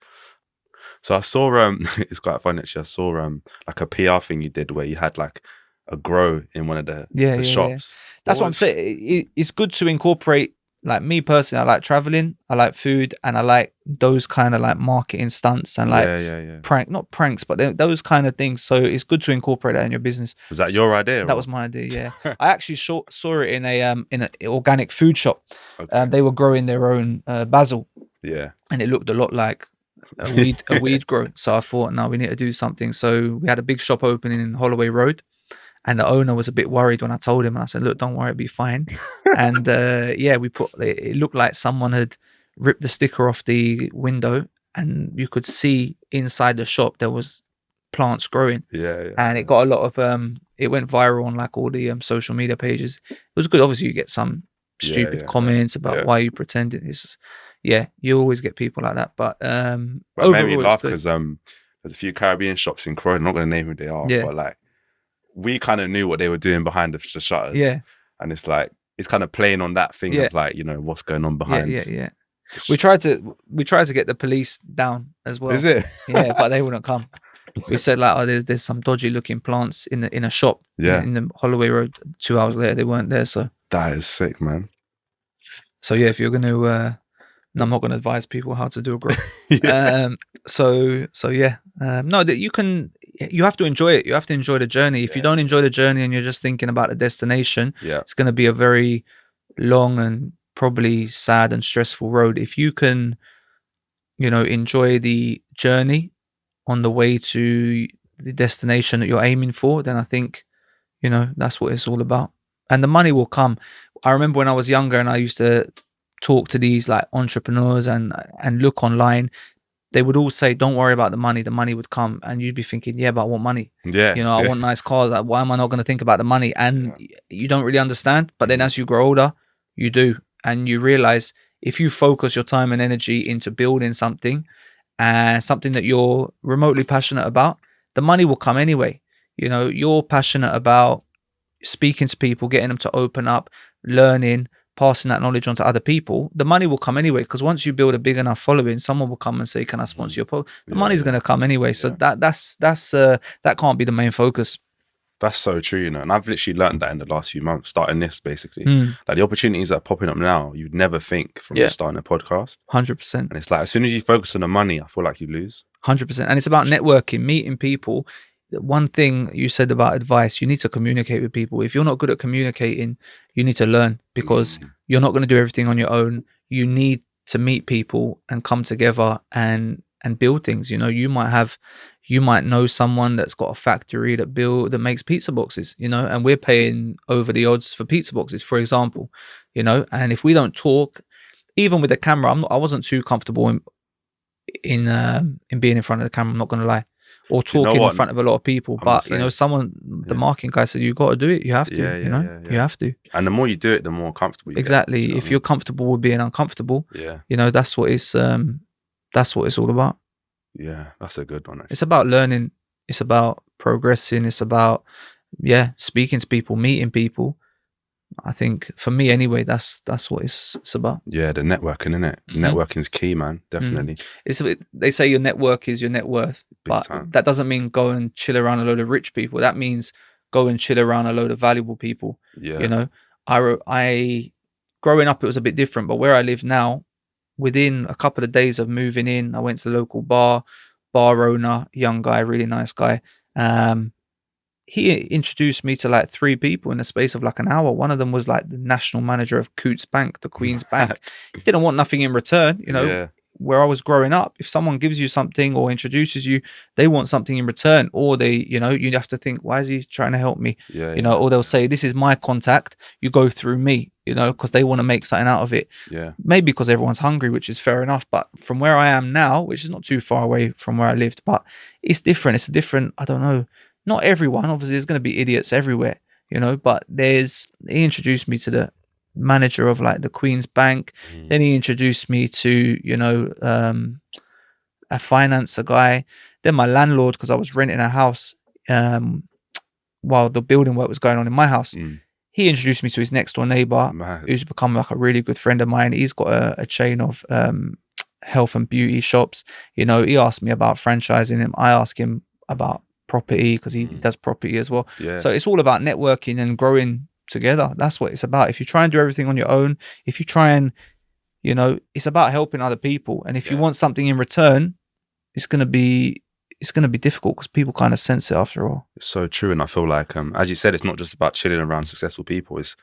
So I saw it's quite funny actually. I saw like a PR thing you did where you had like a grow in one of Yeah, the yeah, yeah. shops. What That's what I'm was saying. It's good to incorporate. Like me personally, I like traveling, I like food, and I like those kind of like marketing stunts and like yeah, yeah, yeah. not pranks, but those kind of things. So it's good to incorporate that in your business. Was that your idea That or? was my idea. Yeah, I actually saw it in an organic food shop. Okay. They were growing their own basil, Yeah. and it looked a lot like a weed grow. So I thought, no, we need to do something. So we had a big shop opening in Holloway Road, and the owner was a bit worried when I told him, and I said, look, don't worry, it'll be fine. And yeah, we put it looked like someone had ripped the sticker off the window, and you could see inside the shop there was plants growing, Yeah, yeah, and it got a lot of it went viral on like all the social media pages. It was good. Obviously, you get some yeah, stupid yeah, comments about yeah. why you pretending. Yeah, you always get people like that, but But it made me overall, it's laugh good. because there's a few Caribbean shops in Croydon. I'm not gonna name who they are, Yeah, but like we kind of knew what they were doing behind the shutters, yeah, and it's like it's kind of playing on that thing yeah, of like what's going on yeah, behind. yeah, yeah. We tried to get the police down as Is well. it? Yeah, but they wouldn't come. We said like, oh, there's some dodgy looking plants in a shop Yeah, in the Holloway Road. 2 hours later, they weren't there. that is sick, man. So yeah, if you're gonna, no, I'm not gonna advise people how to do a grow. Yeah, So yeah, no, that you have to enjoy it. You have to enjoy the journey. If you yeah, don't enjoy the journey and you're just thinking about the destination, yeah, it's gonna be a very long and probably sad and stressful road. If you can, enjoy the journey on the way to the destination that you're aiming for, then I think, that's what it's all about. And the money will come. I remember when I was younger and I used to talk to these like entrepreneurs and look online, they would all say, don't worry about the money would come. And you'd be thinking, yeah, but I want money. Yeah. You know, I want nice cars. Like, why am I not going to think about the money? And you don't really understand. But then as you grow older, you do. And you realize if you focus your time and energy into building something and something that you're remotely passionate about, the money will come anyway. You know, you're passionate about speaking to people, getting them to open up, learning, passing that knowledge on to other people. The money will come anyway, because once you build a big enough following, someone will come and say, can I sponsor your post? The money's going to come anyway. So that's that can't be the main focus. That's so true, you know. And I've literally learned that in the last few months, starting this basically. Mm. Like the opportunities that are popping up now, you'd never think from just starting a podcast. 100%. And it's like, as soon as you focus on the money, I feel like you lose. 100%. And it's about networking, meeting people. One thing you said about advice, you need to communicate with people. If you're not good at communicating, you need to learn, because you're not going to do everything on your own. You need to meet people and come together and build things. You know, you might know someone that's got a factory that makes pizza boxes, you know, and we're paying over the odds for pizza boxes, for example, you know. And if we don't talk, even with the camera, I wasn't too comfortable in being in front of the camera, I'm not going to lie, or talking in front of a lot of people. But you know, the marketing guy said, you got to do it. You have to, you have to. And the more you do it, the more comfortable you get. You know if you're comfortable with being uncomfortable, you know, that's what it's all about. Yeah, that's a good one. Actually. It's about learning. It's about progressing. It's about, speaking to people, meeting people. I think for me anyway, that's what it's about. Yeah, the networking, innit? Networking is key, man. Definitely. They say your network is your net worth, but that doesn't mean go and chill around a load of rich people. That means go and chill around a load of valuable people. Yeah. You know, I growing up, it was a bit different, but where I live now, within a couple of days of moving in, I went to the local bar owner, young guy, really nice guy. He introduced me to like 3 people in the space of like an hour. One of them was like the national manager of Coutts Bank, the Queen's Bank. He didn't want nothing in return, you know. Where I was growing up, if someone gives you something or introduces you, they want something in return, or they, you know, you have to think, why is he trying to help me? You know, or they'll say, this is my contact, you go through me, you know, because they want to make something out of it. Maybe because everyone's hungry, which is fair enough. But from where I am now, which is not too far away from where I lived, but it's different. It's a different, I don't know, not everyone, obviously there's going to be idiots everywhere, you know, but he introduced me to the manager of like the Queen's Bank. Then he introduced me to, you know, a financer guy. Then my landlord, because I was renting a house while the building work was going on in my house. He introduced me to his next door neighbor, who's become like a really good friend of mine. He's got a chain of health and beauty shops. You know, he asked me about franchising him. I asked him about property, because he does property as well. So it's all about networking and growing together. That's what it's about. If you try and do everything on your own, if you try and, you know, it's about helping other people. And if you want something in return, it's going to be difficult, because people kind of sense it after all. It's so true. And I feel like, as you said, it's not just about chilling around successful people. It's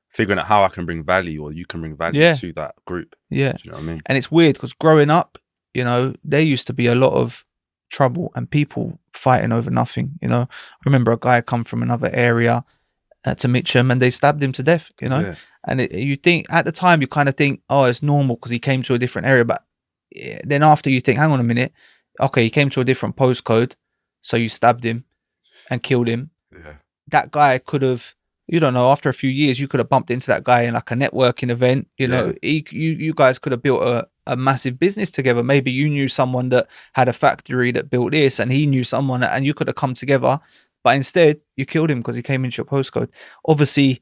figuring out how I can bring value, or you can bring value to that group. Do you know what I mean? And it's weird, because growing up, you know, there used to be a lot of trouble and people fighting over nothing. You know, I remember a guy come from another area to Mitcham, and they stabbed him to death, you know. And you think, at the time, you kind of think, oh, it's normal because he came to a different area. But then after, you think, hang on a minute, okay, he came to a different postcode, so you stabbed him and killed him. That guy could have, you don't know, after a few years, you could have bumped into that guy in like a networking event. You know, you guys could have built a massive business together. Maybe you knew someone that had a factory that built this, and he knew someone, and you could have come together. But instead, you killed him because he came into your postcode. Obviously,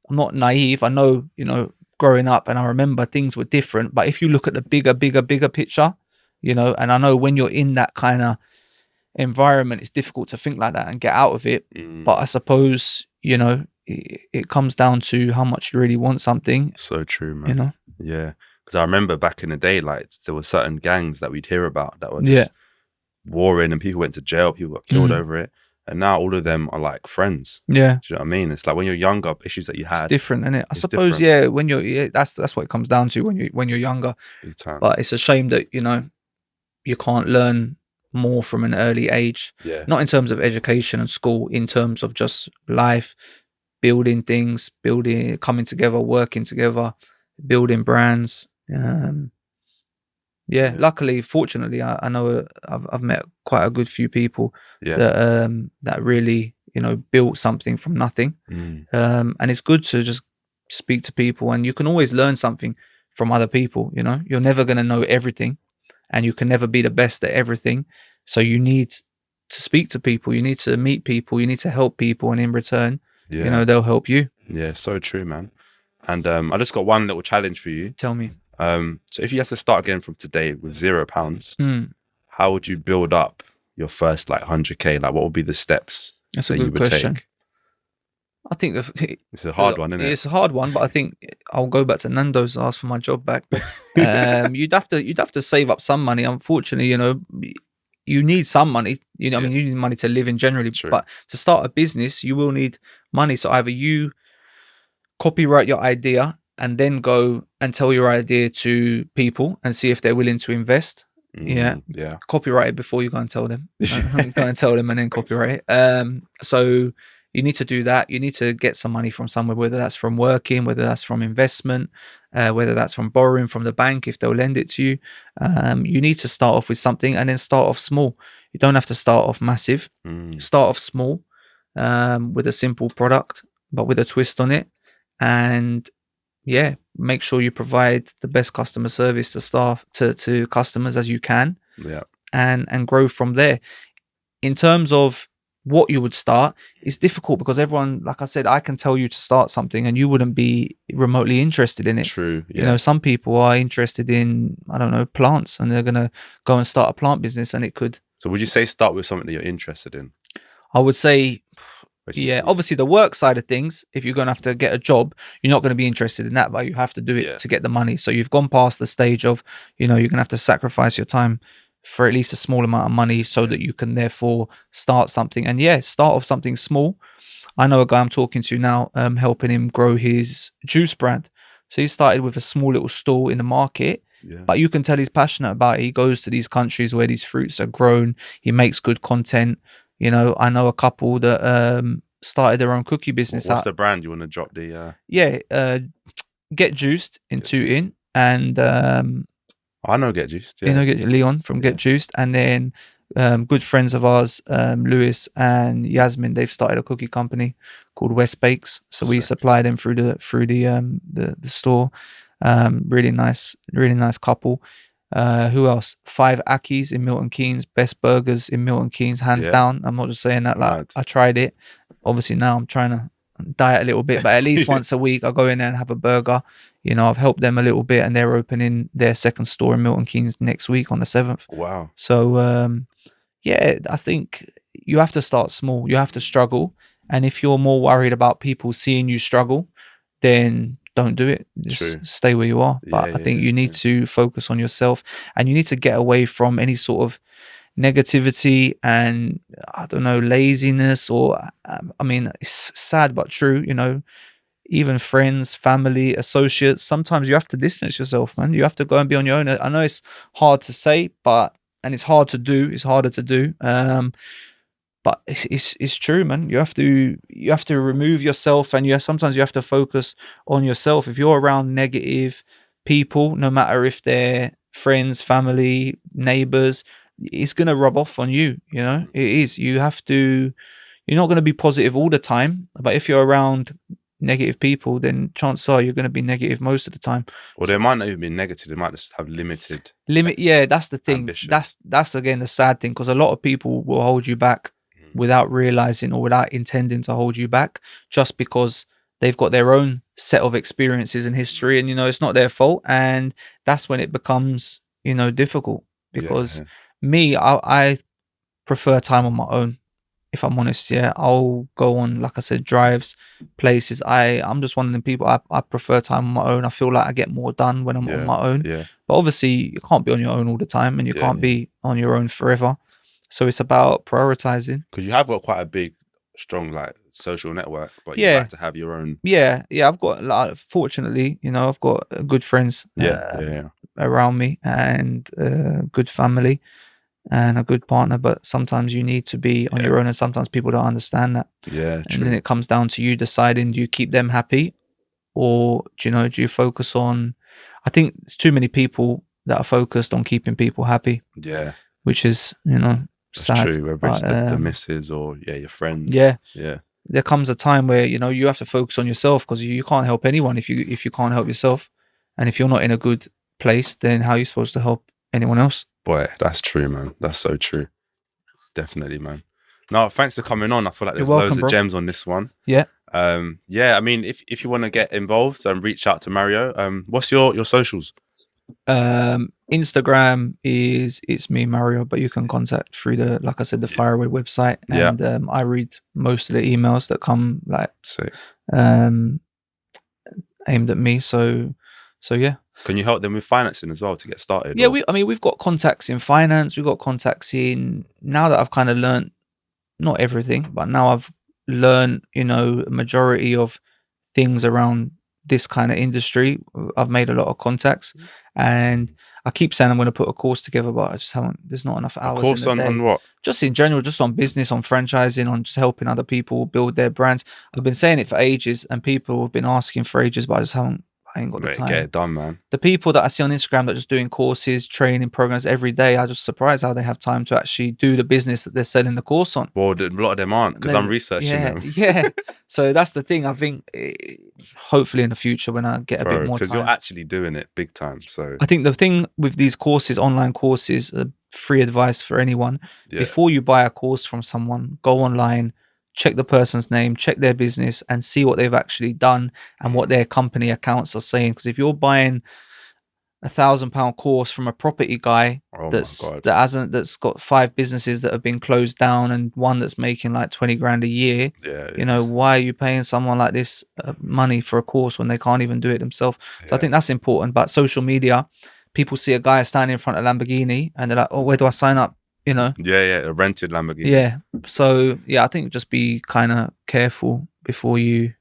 I'm not naive. I know, you know, growing up, and I remember things were different. But if you look at the bigger picture, you know, and I know when you're in that kind of environment, it's difficult to think like that and get out of it. But I suppose, you know, it comes down to how much you really want something. So true, man. You know? Yeah. Because I remember back in the day, like, there were certain gangs that we'd hear about that were just warring, and people went to jail, people got killed over it. And now all of them are like friends. Yeah. Do you know what I mean? It's like when you're younger, issues that you had. It's different, isn't it? I suppose, when you're, that's what it comes down to when you're younger. Big time. But it's a shame that, you know, you can't learn more from an early age. Not in terms of education and school, in terms of just life, building things, coming together, working together, building brands. Yeah, luckily, fortunately, I know I've met quite a good few people Yeah. that really, built something from nothing. And it's good to just speak to people, and you can always learn something from other people. You're never going to know everything, and you can never be the best at everything. So you need to speak to people, you need to meet people, you need to help people, and in return, Yeah. they'll help you. Yeah, so true, man. And I just got one little challenge for you. Tell me. So if you have to start again from today with £0, Hmm. how would you build up your first like 100k? Like, what would be the steps That's a that you good would question. take? I think It's a hard one, isn't it? it's a hard one, but I think I'll go back to Nando's, ask for my job back. You'd have to save up some money. Unfortunately, you need some money. I mean, you need money to live in generally. True. But to start a business, you will need money. So either you copyright your idea and then go and tell your idea to people and see if they're willing to invest. Yeah. Copyright it before you go and tell them. Go and tell them and then copyright it. So you need to do that. You need to get some money from somewhere, whether that's from working, whether that's from investment, whether that's from borrowing from the bank if they'll lend it to you. You need to start off with something and then start off small. You don't have to start off massive. Start off small with a simple product, but with a twist on it. And yeah, make sure you provide the best customer service to staff, to customers as you can. Yeah. And grow from there. In terms of what you would start, it's difficult because everyone, like I said, I can tell you to start something and you wouldn't be remotely interested in it. True. Yeah. Some people are interested in, I don't know, plants, and they're gonna go and start a plant business, and it could. So would you say start with something that you're interested in? I would say, Basically. yeah, obviously the work side of things, if you're going to have to get a job, you're not going to be interested in that, but you have to do it to get the money. So you've gone past the stage of, you're going to have to sacrifice your time for at least a small amount of money so that you can therefore start something. And yeah, start off something small. I know a guy I'm talking to now, helping him grow his juice brand. So he started with a small little stall in the market, but you can tell he's passionate about it. He goes to these countries where these fruits are grown. He makes good content. I know a couple that started their own cookie business. What's the brand you want to drop? The Get Juiced in Tooting, and I know Get Juiced. Get Leon from Get Juiced, and then good friends of ours, Lewis and Yasmin. They've started a cookie company called West Bakes. So we supply them through the store. Really nice couple. Who else? 5 Akis in Milton Keynes, best burgers in Milton Keynes, hands down. I'm not just saying that, like, I tried it. Obviously now I'm trying to diet a little bit, but at least once a week I go in there and have a burger. I've helped them a little bit, and they're opening their second store in Milton Keynes next week on the 7th. Wow. So yeah, I think you have to start small. You have to struggle, and if you're more worried about people seeing you struggle, then don't do it. Just stay where you are. But I think you need to focus on yourself, and you need to get away from any sort of negativity and, I don't know, laziness, or I mean, it's sad but true. Even friends, family, associates, sometimes you have to distance yourself, man. You have to go and be on your own. I know it's hard to say, and it's hard to do. It's harder to do. But it's true, man. You have to remove yourself, and sometimes you have to focus on yourself. If you're around negative people, no matter if they're friends, family, neighbors, it's gonna rub off on you. It is. You're not gonna be positive all the time, but if you're around negative people, then chances are you're going to be negative most of the time. Well, they might not even be negative. They might just have limited. Yeah, that's the thing. Ambition. That's again the sad thing, because a lot of people will hold you back without realizing, or without intending to hold you back, just because they've got their own set of experiences and history, and it's not their fault. And that's when it becomes difficult, because me, I prefer time on my own. If I'm honest, I'll go on, like I said, drives, places. I'm just one of the people, I prefer time on my own. I feel like I get more done when I'm on my own. But obviously, you can't be on your own all the time, and you can't be on your own forever. So it's about prioritizing. Because you have got quite a big, strong, like, social network, but you like to have your own. Yeah. I've got, fortunately, I've got good friends around me, and good family. and a good partner, but sometimes you need to be on Yeah. your own, and sometimes people don't understand that. Yeah, And then true. it comes down to you deciding, do you keep them happy, or do you focus on, I think it's too many people that are focused on keeping people happy, Yeah, which is, that's sad. true. Whether it's But the missus or your friends. yeah, Yeah. there comes a time where, you have to focus on yourself, because you can't help anyone if you can't help yourself. And if you're not in a good place, then how are you supposed to help anyone else? Boy, that's true, man. That's so true. Definitely, man. No, thanks for coming on. I feel like You're there's loads welcome, of bro. gems on this one. Yeah. Yeah, I mean, if you want to get involved, reach out to Mario. What's your socials? Instagram it's me, Mario, but you can contact through like I said, the Fireaway website. Yeah. And I read most of the emails that come, like, Sick. aimed at me. So yeah. Can you help them with financing as well to get started? Yeah, or- we've got contacts in finance. We've got contacts in, now that I've kind of learned, not everything, but now I've learned, a majority of things around this kind of industry. I've made a lot of contacts, and I keep saying I'm going to put a course together, but I just haven't. There's not enough a hours course in the day. on what? Just in general, just on business, on franchising, on just helping other people build their brands. I've been saying it for ages, and people have been asking for ages, but I ain't got the Mate, time. get it done, man. The people that I see on Instagram that are just doing courses, training programs every day, I'm just surprised how they have time to actually do the business that they're selling the course on. Well, a lot of them aren't, because I'm researching them. Yeah. So that's the thing. I think hopefully in the future, when I get a bit more Because time, you're actually doing it big time. So I think the thing with these courses, online courses, free advice for anyone: yeah, before you buy a course from someone, go online, check the person's name, check their business, and see what they've actually done and what their company accounts are saying. Because if you're buying £1,000 course from a property guy oh my God. that's got 5 businesses that have been closed down and one that's making like 20 grand a year, Yeah, why are you paying someone like this money for a course when they can't even do it themselves? So I think that's important. But social media, people see a guy standing in front of Lamborghini and they're like, oh, where do I sign up? yeah, a rented Lamborghini. Yeah. So yeah, I think just be kind of careful before you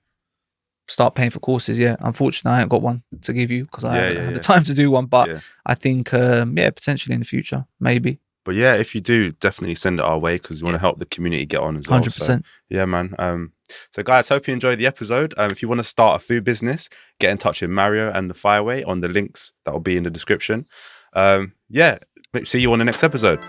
start paying for courses. Yeah, unfortunately, I ain't got one to give you because I haven't had the time to do one. But Yeah. I think, potentially in the future, maybe. But yeah, if you do, definitely send it our way, because we want to help the community get on as well. 100%. So, yeah, man. So guys, hope you enjoyed the episode. If you want to start a food business, get in touch with Mario and the Fireway on the links that will be in the description. Yeah, see you on the next episode.